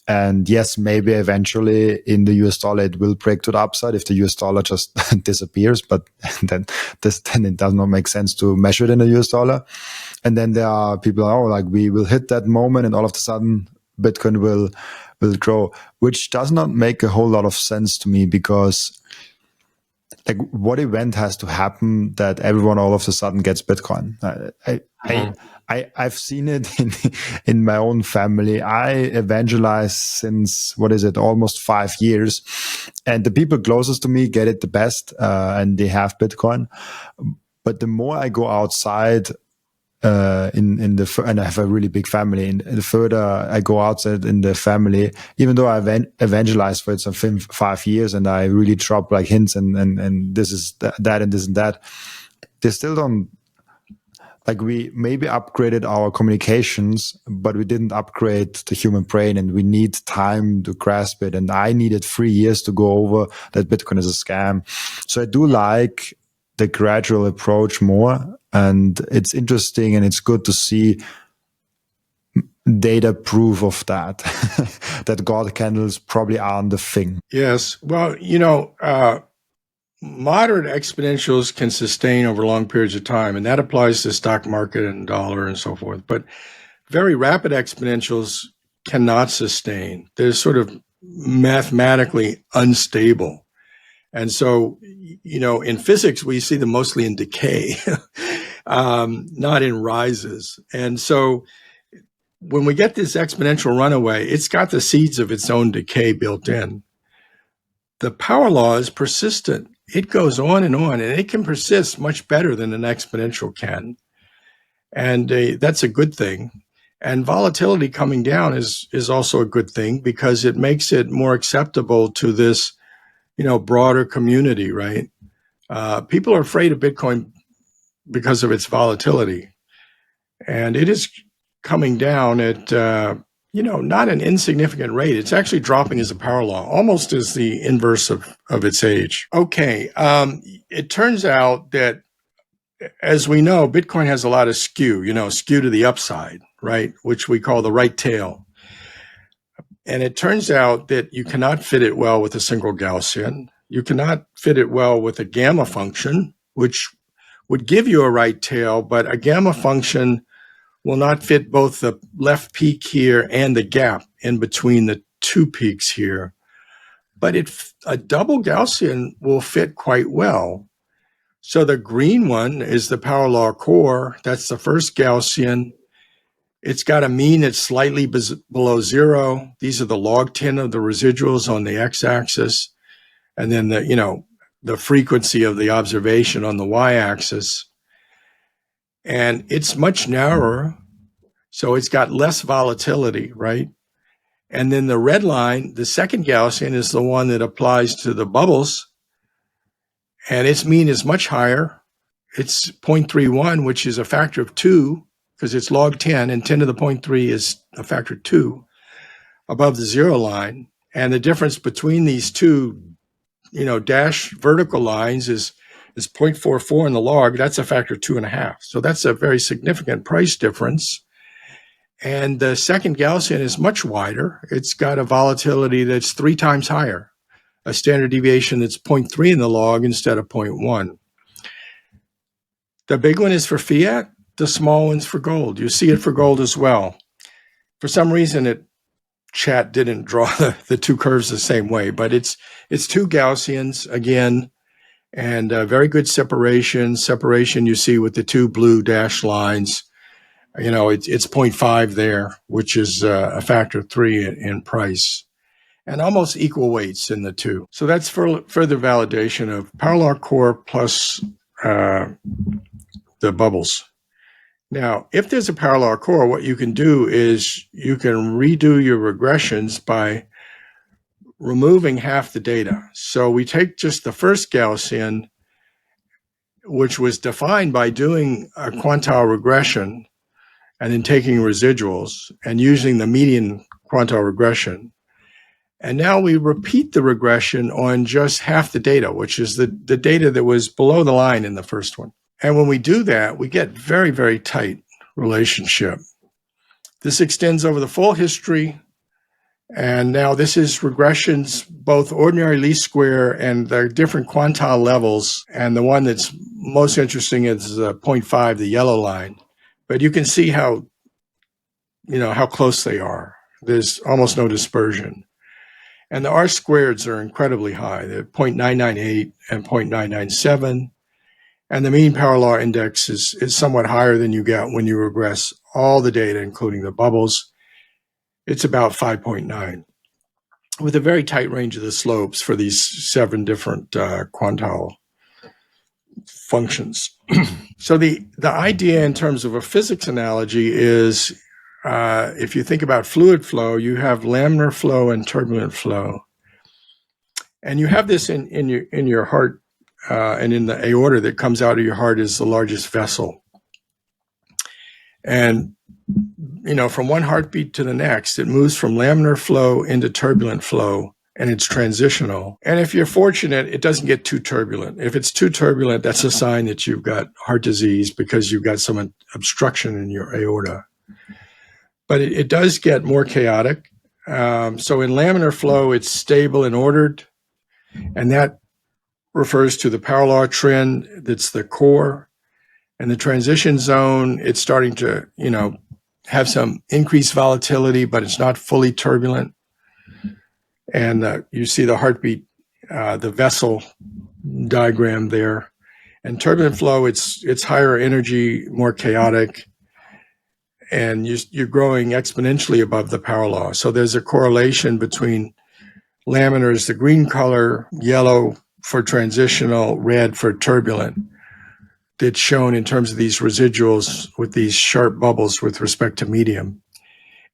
And yes, maybe eventually in the US dollar, it will break to the upside if the US dollar just disappears. But then it does not make sense to measure it in the US dollar. And then there are people, we will hit that moment and all of a sudden Bitcoin will grow, which does not make a whole lot of sense to me because what event has to happen that everyone all of a sudden gets Bitcoin? I've seen it in my own family. I evangelize since, almost 5 years. And the people closest to me get it the best, and they have Bitcoin. But the more I go outside, and I have a really big family, and the further I go outside in the family, even though I've evangelized for it some 5 years and I really drop hints and this is that and this and that, they still don't. We maybe upgraded our communications, but we didn't upgrade the human brain, and we need time to grasp it. And I needed 3 years to go over that Bitcoin is a scam. So I do like the gradual approach more, and it's interesting and it's good to see data proof of that, that God candles probably aren't a thing. Yes. Well, moderate exponentials can sustain over long periods of time, and that applies to stock market and dollar and so forth. But very rapid exponentials cannot sustain. They're sort of mathematically unstable. And so, in physics, we see them mostly in decay, not in rises. And so when we get this exponential runaway, it's got the seeds of its own decay built in. The power law is persistent. It goes on, and it can persist much better than an exponential can. And that's a good thing. And volatility coming down is also a good thing because it makes it more acceptable to this, broader community, right? People are afraid of Bitcoin because of its volatility. And it is coming down at, not an insignificant rate. It's actually dropping as a power law, almost as the inverse of its age. Okay. It turns out that, as we know, Bitcoin has a lot of skew to the upside, right? Which we call the right tail. And it turns out that you cannot fit it well with a single Gaussian. You cannot fit it well with a gamma function, which would give you a right tail, but a gamma function will not fit both the left peak here and the gap in between the two peaks here. But a double Gaussian will fit quite well. So the green one is the power law core. That's the first Gaussian. It's got a mean that's slightly below zero. These are the log 10 of the residuals on the x-axis. And then the frequency of the observation on the y-axis. And it's much narrower, so it's got less volatility, right? And then the red line, the second Gaussian, is the one that applies to the bubbles. And its mean is much higher. It's 0.31, which is a factor of 2, because it's log 10, and 10 to the 0.3 is a factor of 2 above the zero line. And the difference between these two, dash vertical lines is 0.44 in the log. That's a factor of 2.5. So that's a very significant price difference. And the second Gaussian is much wider. It's got a volatility that's 3 times higher, a standard deviation that's 0.3 in the log instead of 0.1. The big one is for fiat. The small one's for gold. You see it for gold as well. For some reason, chat didn't draw the two curves the same way, but it's 2 Gaussians again, and very good separation. Separation you see with the 2 blue dashed lines. It's 0.5 there, which is a factor of 3 in price, and almost equal weights in the two. So that's further validation of power law core plus the bubbles. Now, if there's a power law core, what you can do is you can redo your regressions by removing half the data. So we take just the first Gaussian, which was defined by doing a quantile regression and then taking residuals and using the median quantile regression. And now we repeat the regression on just half the data, which is the data that was below the line in the first one. And when we do that, we get very, very tight relationship. This extends over the full history. And now this is regressions, both ordinary least square and the different quantile levels. And the one that's most interesting is 0.5, the yellow line. But you can see how close they are. There's almost no dispersion. And the R-squareds are incredibly high. They're 0.998 and 0.997. And the mean power law index is somewhat higher than you get when you regress all the data, including the bubbles. It's about 5.9, with a very tight range of the slopes for these 7 different quantile functions. So the idea in terms of a physics analogy is, if you think about fluid flow, you have laminar flow and turbulent flow. And you have this in your heart, and in the aorta that comes out of your heart is the largest vessel. And, from one heartbeat to the next, it moves from laminar flow into turbulent flow, and it's transitional. And if you're fortunate, it doesn't get too turbulent. If it's too turbulent, that's a sign that you've got heart disease because you've got some obstruction in your aorta. but it does get more chaotic. So in laminar flow, it's stable and ordered, and that refers to the power law trend that's the core. And the transition zone, it's starting to, have some increased volatility, but it's not fully turbulent. And you see the heartbeat, the vessel diagram there. And turbulent flow, it's higher energy, more chaotic, and you're growing exponentially above the power law. So there's a correlation between laminar is the green color, yellow for transitional, red for turbulent. That's shown in terms of these residuals with these sharp bubbles with respect to medium.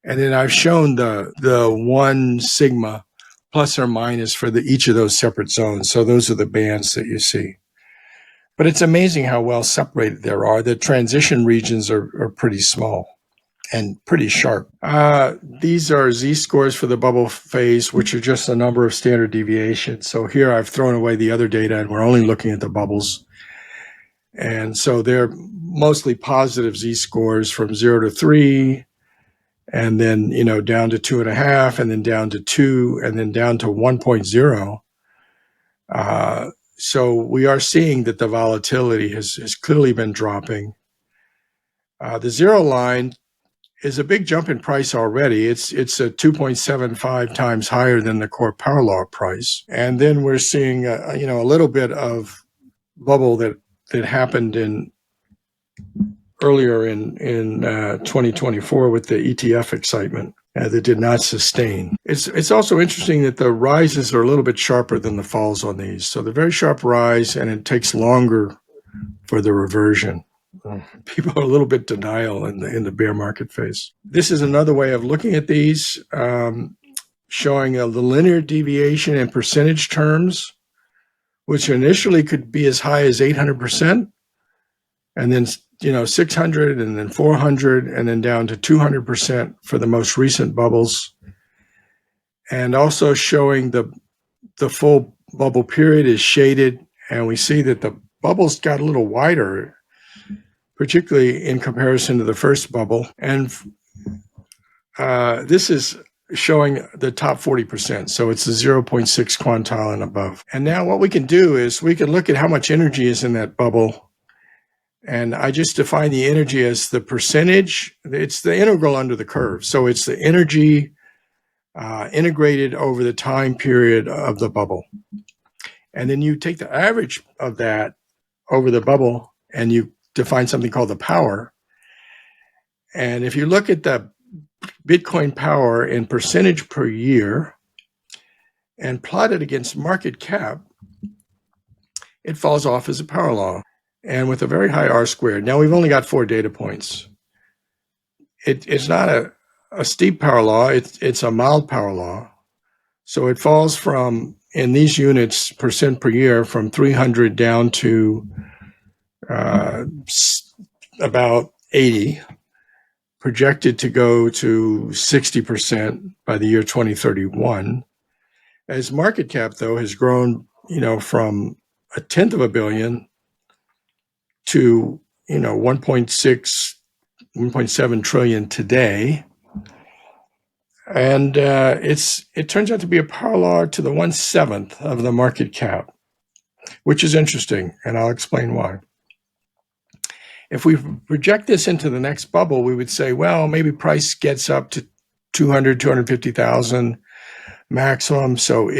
And then I've shown the 1 sigma plus or minus for each of those separate zones. So those are the bands that you see. But it's amazing how well separated there are. The transition regions are pretty small and pretty sharp. These are z-scores for the bubble phase, which are just a number of standard deviations. So here I've thrown away the other data, and we're only looking at the bubbles. And so they're mostly positive z-scores from 0 to 3, and then, down to 2.5, and then down to 2, and then down to 1.0. So we are seeing that the volatility has clearly been dropping. The zero line is a big jump in price already. It's a 2.75 times higher than the core power law price. And then we're seeing a little bit of bubble that happened earlier in 2024 with the ETF excitement that did not sustain. It's also interesting that the rises are a little bit sharper than the falls on these. So the very sharp rise, and it takes longer for the reversion. People are a little bit denial in the bear market phase. This is another way of looking at these, showing the linear deviation in percentage terms, which initially could be as high as 800%, and then 600, and then 400, and then down to 200% for the most recent bubbles, and also showing the full bubble period is shaded, and we see that the bubbles got a little wider, particularly in comparison to the first bubble. And this is showing the top 40%. So it's the 0.6 quantile and above. And now what we can do is we can look at how much energy is in that bubble. And I just define the energy as the percentage. It's the integral under the curve. So it's the energy integrated over the time period of the bubble. And then you take the average of that over the bubble, and you define something called the power. And if you look at the Bitcoin power in percentage per year and plot it against market cap, it falls off as a power law, and with a very high R squared. Now we've only got 4 data points. It's not a steep power law, it's a mild power law. So it falls from, in these units, percent per year, from 300 down to about 80, projected to go to 60% by the year 2031. As market cap, though, has grown, from a tenth of a billion to, 1.6, 1.7 trillion today. And it turns out to be a power law to the 1/7 of the market cap, which is interesting, and I'll explain why. If we project this into the next bubble, we would say, well, maybe price gets up to 200, 250,000 maximum. So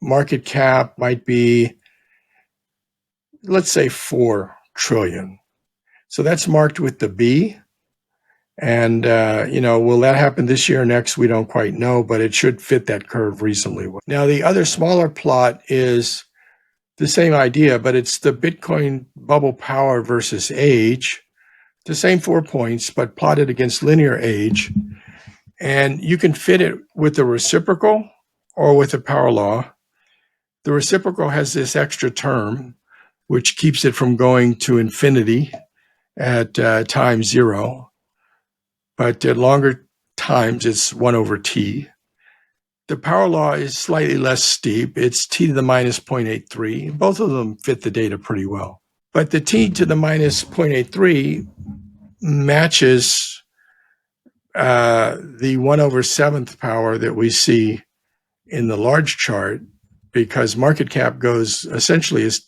market cap might be, let's say, 4 trillion. So that's marked with the B. And, will that happen this year or next? We don't quite know, but it should fit that curve reasonably well. Now, the other smaller plot is the same idea, but it's the Bitcoin bubble power versus age, the same 4 points, but plotted against linear age. And you can fit it with the reciprocal or with the power law. The reciprocal has this extra term, which keeps it from going to infinity at time 0. But at longer times, it's 1 over t. The power law is slightly less steep. It's t to the minus 0.83. Both of them fit the data pretty well. But the t to the minus 0.83 matches the 1/7th power that we see in the large chart, because market cap goes essentially as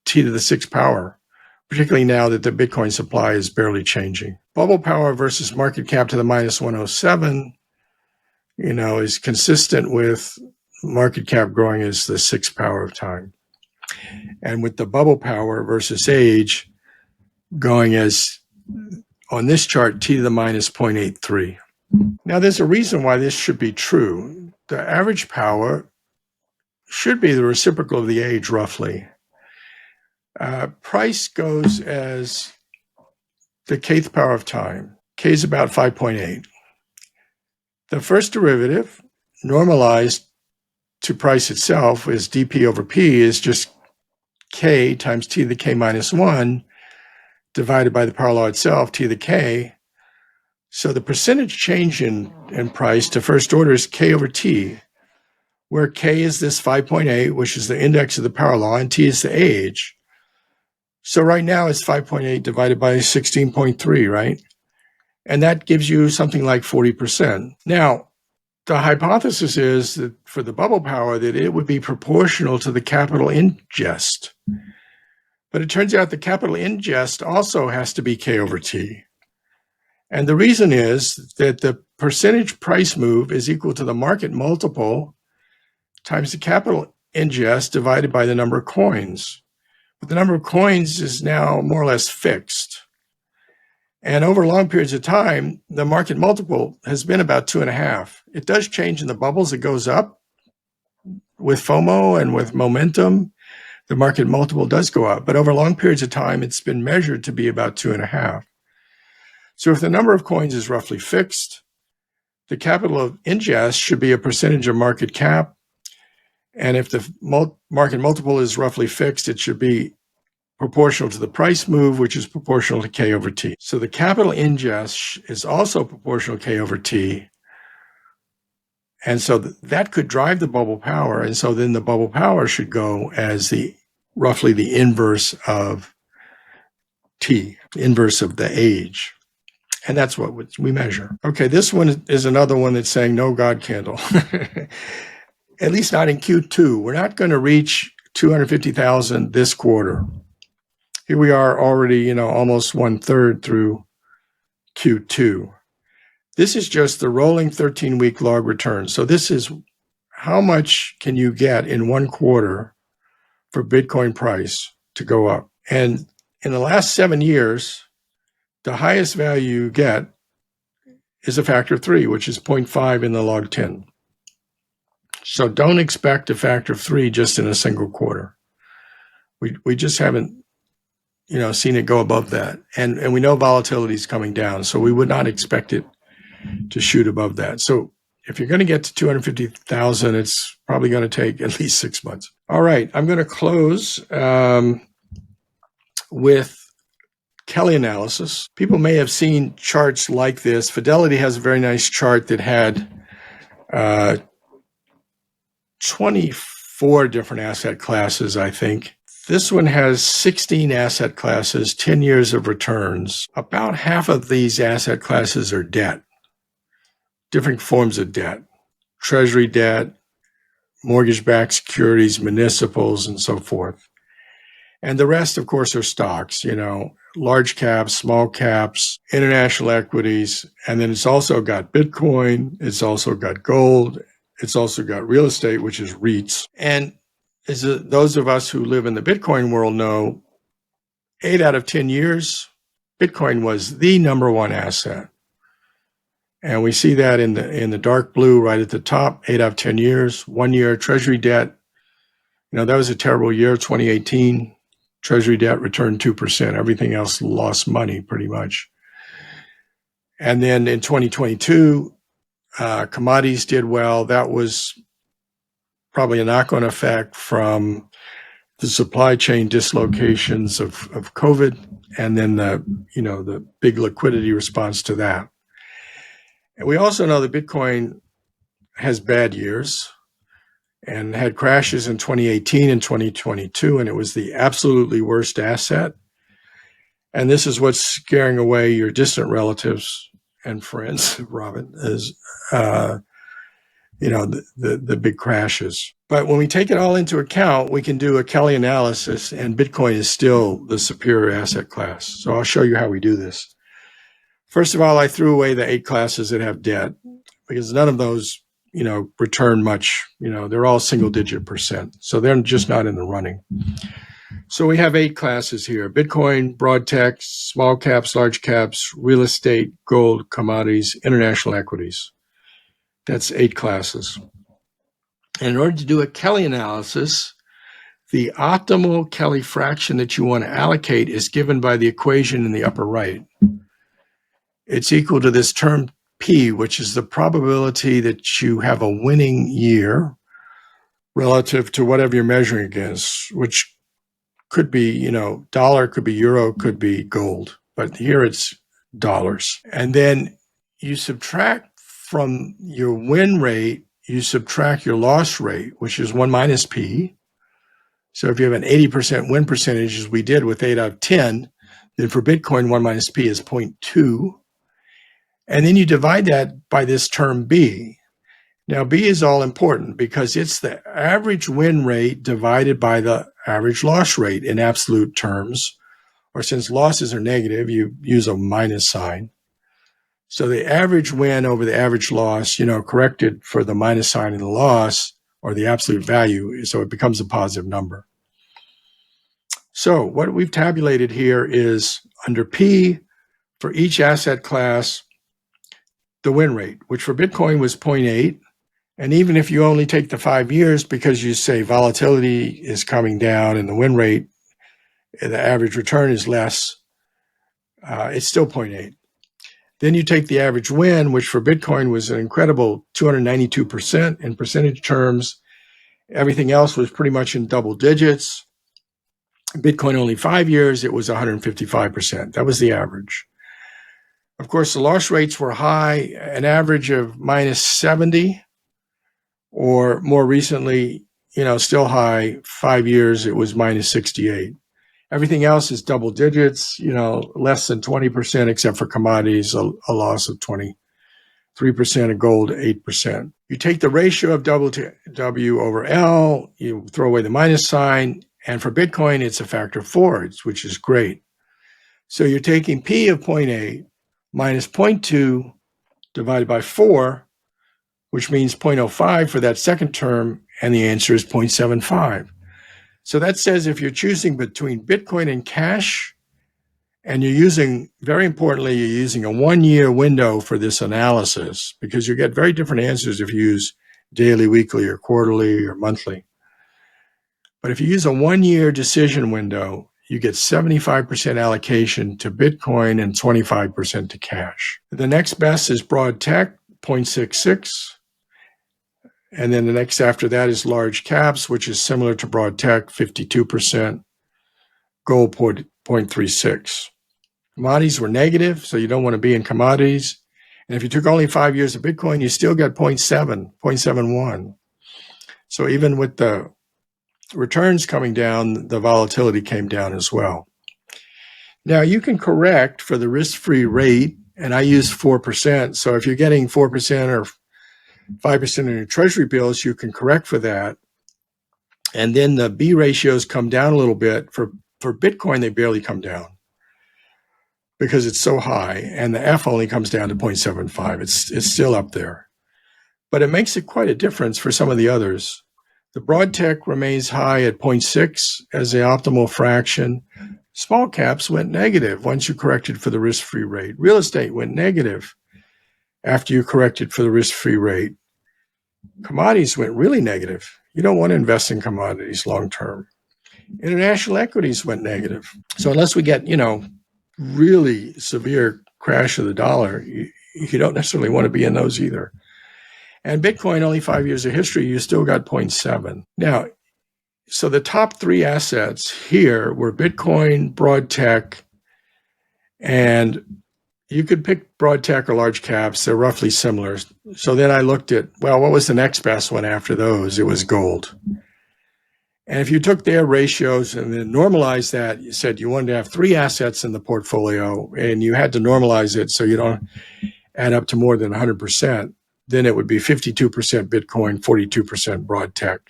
T to the 6th power, particularly now that the Bitcoin supply is barely changing. Bubble power versus market cap to the minus 107, is consistent with market cap growing as the 6th power of time. And with the bubble power versus age going as, on this chart, T to the minus 0.83. Now, there's a reason why this should be true. The average power should be the reciprocal of the age, roughly. Price goes as the kth power of time. K is about 5.8. The first derivative, normalized to price itself, is dP over P, is just K times T to the K minus 1 divided by the power law itself, T to the K. So the percentage change in price to first order is K over T, where K is this 5.8, which is the index of the power law, and T is the age. So right now it's 5.8 divided by 16.3, right? And that gives you something like 40%. Now, the hypothesis is that for the bubble power, that it would be proportional to the capital ingest. But it turns out the capital ingest also has to be K over T. And the reason is that the percentage price move is equal to the market multiple times the capital ingest divided by the number of coins. But the number of coins is now more or less fixed. And over long periods of time, the market multiple has been about 2.5. It does change in the bubbles. It goes up with FOMO and with momentum. The market multiple does go up. But over long periods of time, it's been measured to be about 2.5. So if the number of coins is roughly fixed, the capital of ingest should be a percentage of market cap. And if the market multiple is roughly fixed, it should be proportional to the price move, which is proportional to K over T. So the capital ingest is also proportional to K over T. And so that could drive the bubble power. And so then the bubble power should go as roughly the inverse of T, inverse of the age. And that's what we measure. Okay, this one is another one that's saying no God candle. At least not in Q2. We're not going to reach 250,000 this quarter. Here we are already, almost 1/3 through Q2. This is just the rolling 13-week log return. So this is how much can you get in one quarter for Bitcoin price to go up. And in the last 7 years, the highest value you get is a factor of 3, which is 0.5 in the log 10. So don't expect a factor of 3 just in a single quarter. We just haven't, seen it go above that. And we know volatility is coming down, so we would not expect it to shoot above that. So if you're going to get to 250,000, it's probably going to take at least 6 months. All right, I'm going to close with Kelly analysis. People may have seen charts like this. Fidelity has a very nice chart that had 24 different asset classes, I think. This one has 16 asset classes, 10 years of returns. About half of these asset classes are debt, different forms of debt, treasury debt, mortgage-backed securities, municipals, and so forth. And the rest, of course, are stocks, large caps, small caps, international equities. And then it's also got Bitcoin. It's also got gold. It's also got real estate, which is REITs. And as those of us who live in the Bitcoin world know, 8 out of 10 years, Bitcoin was the number one asset. And we see that in the dark blue right at the top, 8 out of 10 years. 1 year treasury debt, that was a terrible year, 2018. Treasury debt returned 2%. Everything else lost money pretty much. And then in 2022, commodities did well. That was probably a knock-on effect from the supply chain dislocations of COVID, and then the big liquidity response to that. And we also know that Bitcoin has bad years and had crashes in 2018 and 2022, and it was the absolutely worst asset. And this is what's scaring away your distant relatives and friends, Robin, is the big crashes. But when we take it all into account, we can do a Kelly analysis, and Bitcoin is still the superior asset class. So I'll show you how we do this. First of all, I threw away the 8 classes that have debt because none of those, return much. They're all single-digit %. So they're just not in the running. So we have 8 classes here: Bitcoin, broad tech, small caps, large caps, real estate, gold, commodities, international equities. That's 8 classes. And in order to do a Kelly analysis, the optimal Kelly fraction that you want to allocate is given by the equation in the upper right. It's equal to this term P, which is the probability that you have a winning year relative to whatever you're measuring against, which could be, dollar, could be euro, could be gold. But here it's dollars. And then you subtract from your win rate, you subtract your loss rate, which is 1 minus P. So if you have an 80% win percentage, as we did with 8 out of 10, then for Bitcoin, 1 minus P is 0.2. And then you divide that by this term B. Now, B is all important because it's the average win rate divided by the average loss rate in absolute terms. Or since losses are negative, you use a minus sign. So the average win over the average loss, corrected for the minus sign in the loss or the absolute value, so it becomes a positive number. So what we've tabulated here is under P for each asset class, the win rate, which for Bitcoin was 0.8. And even if you only take the 5 years because you say volatility is coming down and the win rate, the average return is less, it's still 0.8. Then you take the average win, which for Bitcoin was an incredible 292% in percentage terms. Everything else was pretty much in double digits. Bitcoin only 5 years, it was 155%. That was the average. Of course, the loss rates were high, an average of minus 70, or more recently, still high, 5 years, it was minus 68. Everything else is double digits, less than 20%, except for commodities, a loss of 23%, of gold, 8%. You take the ratio of W over L, you throw away the minus sign, and for Bitcoin, it's a factor of 4, which is great. So you're taking P of 0.8 minus 0.2 divided by 4, which means 0.05 for that second term, and the answer is 0.75. So that says if you're choosing between Bitcoin and cash, and you're using, very importantly, you're using a 1-year window for this analysis, because you get very different answers if you use daily, weekly, or quarterly, or monthly. But if you use a 1-year decision window, you get 75% allocation to Bitcoin and 25% to cash. The next best is broad tech, 0.66. And then the next after that is large caps, which is similar to broad tech, 52%, gold 0.36. Commodities were negative, so you don't want to be in commodities. And if you took only 5 years of Bitcoin, you still get 0.71. So even with the returns coming down, the volatility came down as well. Now you can correct for the risk-free rate, and I use 4%. So if you're getting 4% or 5% in your treasury bills, you can correct for that. And then the B ratios come down a little bit. For Bitcoin, they barely come down because it's so high, and the F only comes down to 0.75. It's still up there. But it makes it quite a difference for some of the others. The broad tech remains high at 0.6 as the optimal fraction. Small caps went negative once you corrected for the risk-free rate. Real estate went negative after you corrected for the risk-free rate. Commodities went really negative. You don't want to invest in commodities long term. International equities went negative. So unless we get, really severe crash of the dollar, you don't necessarily want to be in those either. And Bitcoin, only 5 years of history, you still got 0.7. Now, so the top 3 assets here were Bitcoin, broad tech, and you could pick broad tech or large caps. They're roughly similar. So then I looked at, what was the next best one after those? It was gold. And if you took their ratios and then normalized that, you said you wanted to have 3 assets in the portfolio, and you had to normalize it so you don't, add up to more than 100%, then it would be 52% Bitcoin, 42% broad tech,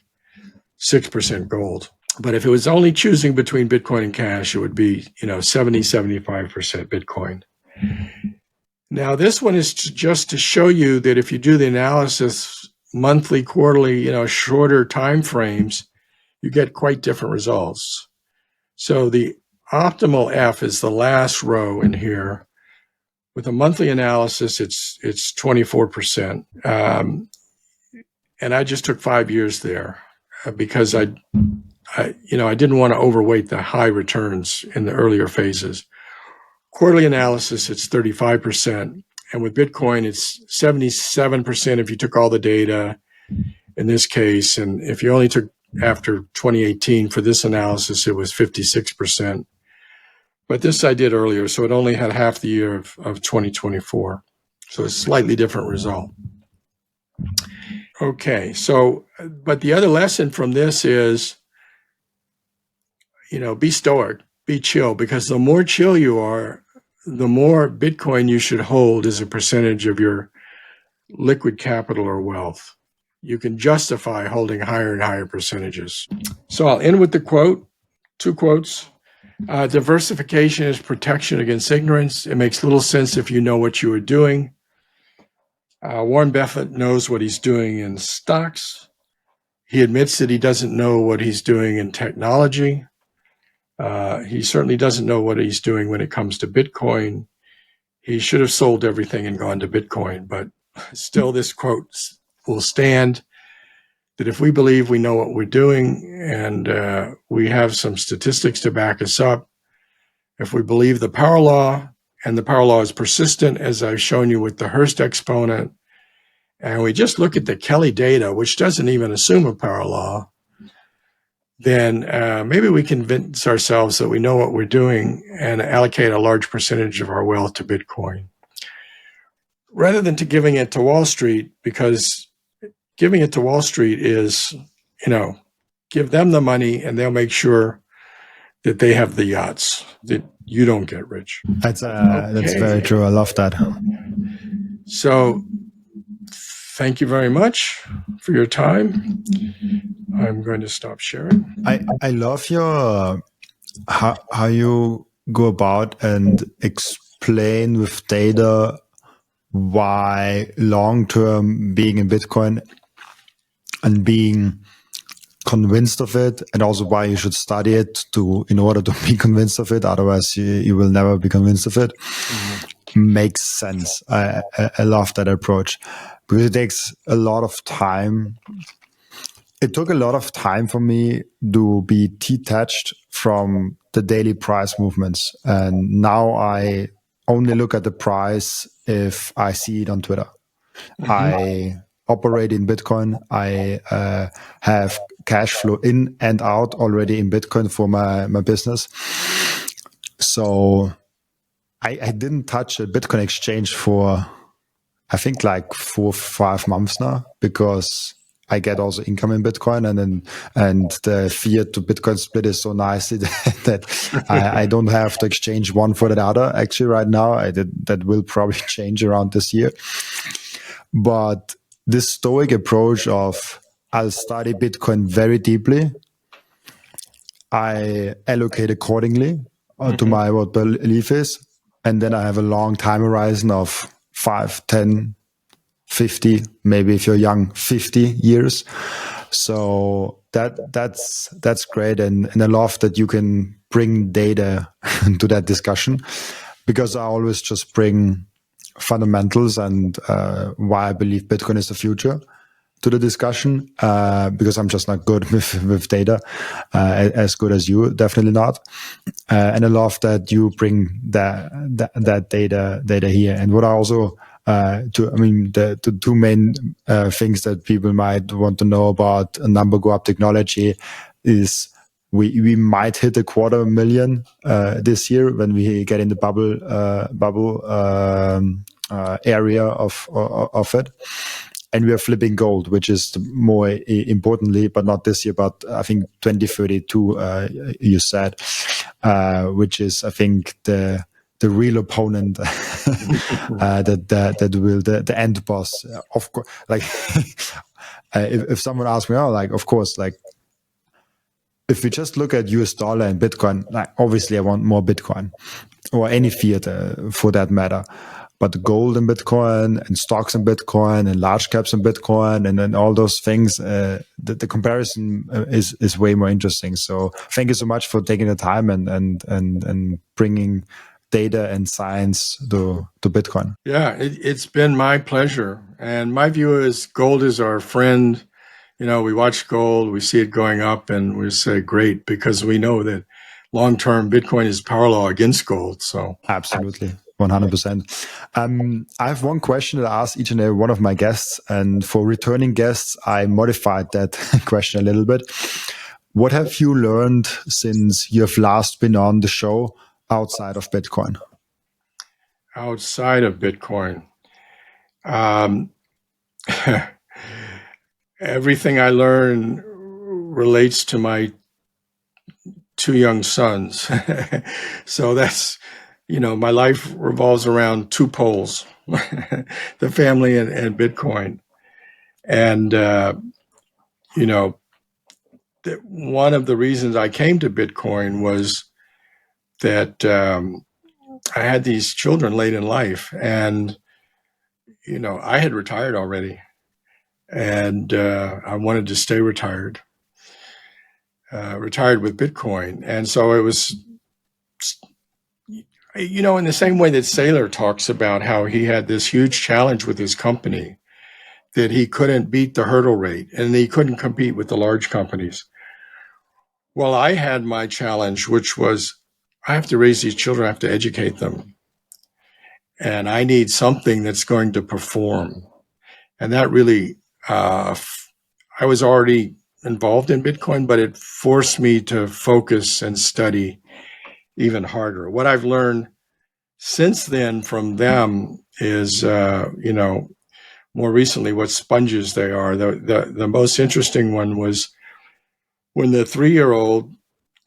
6% gold. But if it was only choosing between Bitcoin and cash, it would be, 70, 75% Bitcoin. Now, this one is just to show you that if you do the analysis monthly, quarterly, shorter time frames, you get quite different results. So the optimal F is the last row in here. With a monthly analysis, it's 24%. And I just took 5 years there because I didn't want to overweight the high returns in the earlier phases. Quarterly analysis, it's 35%. And with Bitcoin, it's 77% if you took all the data in this case. And if you only took after 2018 for this analysis, it was 56%. But this I did earlier, so it only had half the year of 2024. So it's a slightly different result. Okay, so, but the other lesson from this is, be stoic, be chill, because the more chill you are, the more Bitcoin you should hold as a percentage of your liquid capital or wealth. You can justify holding higher and higher percentages. So I'll end with the quote, 2 quotes. Diversification is protection against ignorance. It makes little sense if you know what you are doing. Warren Buffett knows what he's doing in stocks. He admits that he doesn't know what he's doing in technology. He certainly doesn't know what he's doing when it comes to Bitcoin. He should have sold everything and gone to Bitcoin, but still this quote will stand, that if we believe we know what we're doing and we have some statistics to back us up, if we believe the power law, and the power law is persistent, as I've shown you with the Hurst exponent, and we just look at the Kelly data, which doesn't even assume a power law, then maybe we convince ourselves that we know what we're doing and allocate a large percentage of our wealth to Bitcoin. Rather than to giving it to Wall Street, because giving it to Wall Street is, give them the money and they'll make sure that they have the yachts, that you don't get rich. That's very true. I love that. So thank you very much for your time. I'm going to stop sharing. I love your how you go about and explain with data why long-term being in Bitcoin and being convinced of it, and also why you should study it in order to be convinced of it. Otherwise, you will never be convinced of it. Mm-hmm. Makes sense. I love that approach because it takes a lot of time. It took a lot of time for me to be detached from the daily price movements, and now I only look at the price if I see it on Twitter. Mm-hmm. I operate in Bitcoin. I have cash flow in and out already in Bitcoin for my business. So I didn't touch a Bitcoin exchange for, I think, like 4 or 5 months now, because I get also income in Bitcoin, and the fiat to Bitcoin split is so nice that I don't have to exchange one for the other. Actually, right now, that will probably change around this year. But this stoic approach of I'll study Bitcoin very deeply, I allocate accordingly to my what belief is, and then I have a long time horizon of 5, 10, 50, maybe if you're young, 50 years. So that's great, and I love that you can bring data to that discussion, because I always just bring fundamentals and why I believe Bitcoin is the future to the discussion, because I'm just not good with data, as good as you, definitely not. And I love that you bring that data here. And what I also the 2 main things that people might want to know about a number go up technology is we might hit 250,000 this year when we get in the bubble area of it. And we are flipping gold, which is more importantly, but not this year, but I think 2032, you said, which is, I think, the real opponent that will the end boss. Of course, like if someone asks me, oh, like of course, like if we just look at US dollar and Bitcoin, like obviously I want more Bitcoin or any fiat for that matter. But gold in Bitcoin and stocks in Bitcoin and large caps in Bitcoin and then all those things, the comparison is way more interesting. So thank you so much for taking the time and bringing data and science to Bitcoin. Yeah, it's been my pleasure. And my view is gold is our friend. You know, we watch gold, we see it going up, and we say, great, because we know that long-term Bitcoin is power law against gold. So absolutely. 100%. I have one question that I ask each and every one of my guests. And for returning guests, I modified that question a little bit. What have you learned since you have last been on the show outside of Bitcoin? Outside of Bitcoin, everything I learn relates to my two young sons. So that's, you know, my life revolves around two poles, the family and Bitcoin. And, you know, one of the reasons I came to Bitcoin was that I had these children late in life, and, you know, I had retired already, and I wanted to stay retired with Bitcoin. And so it was, you know, in the same way that Seyr talks about how he had this huge challenge with his company, that he couldn't beat the hurdle rate and he couldn't compete with the large companies. Well, I had my challenge, which was I have to raise these children, I have to educate them. And I need something that's going to perform. And that really, I was already involved in Bitcoin, but it forced me to focus and study even harder. What I've learned since then from them is, you know, more recently what sponges they are. The most interesting one was when the 3-year-old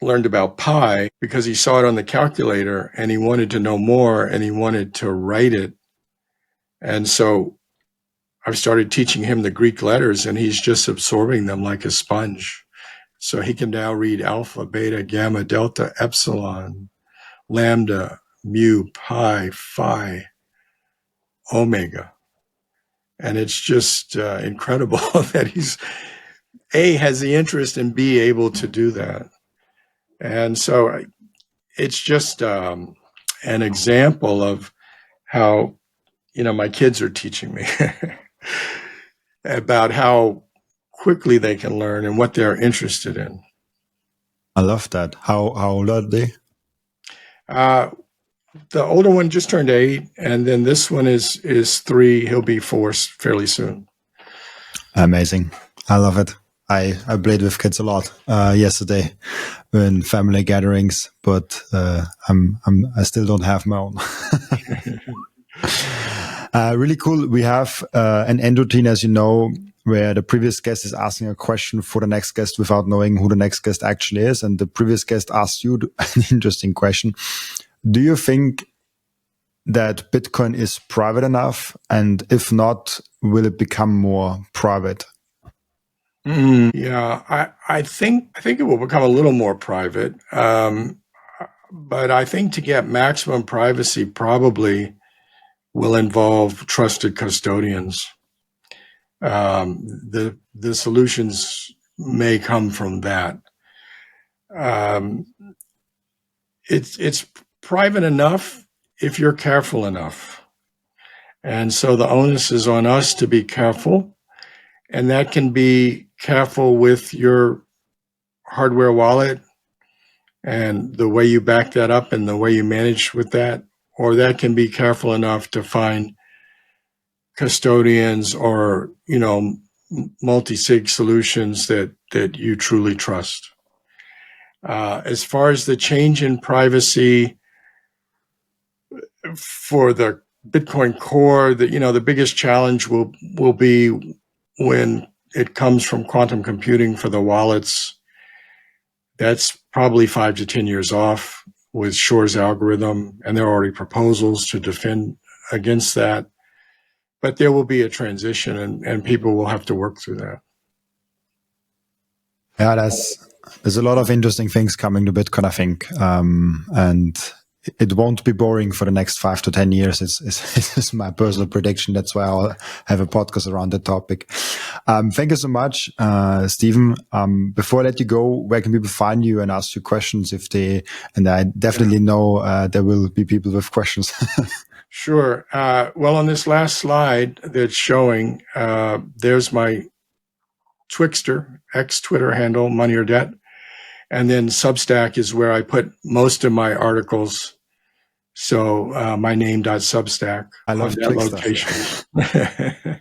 learned about pi because he saw it on the calculator and he wanted to know more and he wanted to write it. And so I've started teaching him the Greek letters and he's just absorbing them like a sponge. So he can now read alpha, beta, gamma, delta, epsilon, lambda, mu, pi, phi, omega. And it's just incredible that he's A, has the interest, and B, able to do that. And so it's just an example of how, you know, my kids are teaching me about how quickly they can learn and what they're interested in. I love that. How old are they? The older one just turned 8, and then this one is 3. He'll be 4 fairly soon. Amazing. I love it. I played with kids a lot yesterday in family gatherings, but I still don't have my own. Really cool. We have an end routine, as you know, where the previous guest is asking a question for the next guest without knowing who the next guest actually is. And the previous guest asked you an interesting question. Do you think that Bitcoin is private enough? And if not, will it become more private? Yeah, I think it will become a little more private. But I think to get maximum privacy probably will involve trusted custodians. The solutions may come from that. It's private enough if you're careful enough. And so the onus is on us to be careful. And that can be careful with your hardware wallet and the way you back that up and the way you manage with that. Or that can be careful enough to find custodians or, you know, multi-sig solutions that you truly trust. As far as the change in privacy for the Bitcoin core, the biggest challenge will be when it comes from quantum computing for the wallets. That's probably 5 to 10 years off with Shor's algorithm, and there are already proposals to defend against that. But there will be a transition, and people will have to work through that. Yeah, there's a lot of interesting things coming to Bitcoin, I think, and it won't be boring for the next 5 to 10 years. It's my personal prediction. That's why I'll have a podcast around the topic. Thank you so much, Stephen. Before I let you go, where can people find you and ask you questions and I definitely know there will be people with questions. Sure. Well, on this last slide that's showing, there's my Twixter, X-Twitter handle, Money or Debt. And then Substack is where I put most of my articles. So my name.substack. I love that Twixter. location.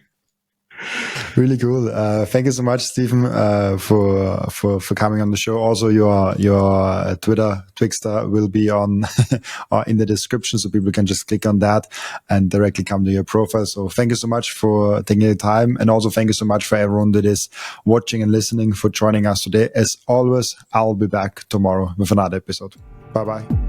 Really cool. Thank you so much, Stephen, for coming on the show. Also, your Twitter, Twixter, will be on in the description, so people can just click on that and directly come to your profile. So thank you so much for taking the time, and also thank you so much for everyone that is watching and listening for joining us today. As always, I'll be back tomorrow with another episode. Bye bye.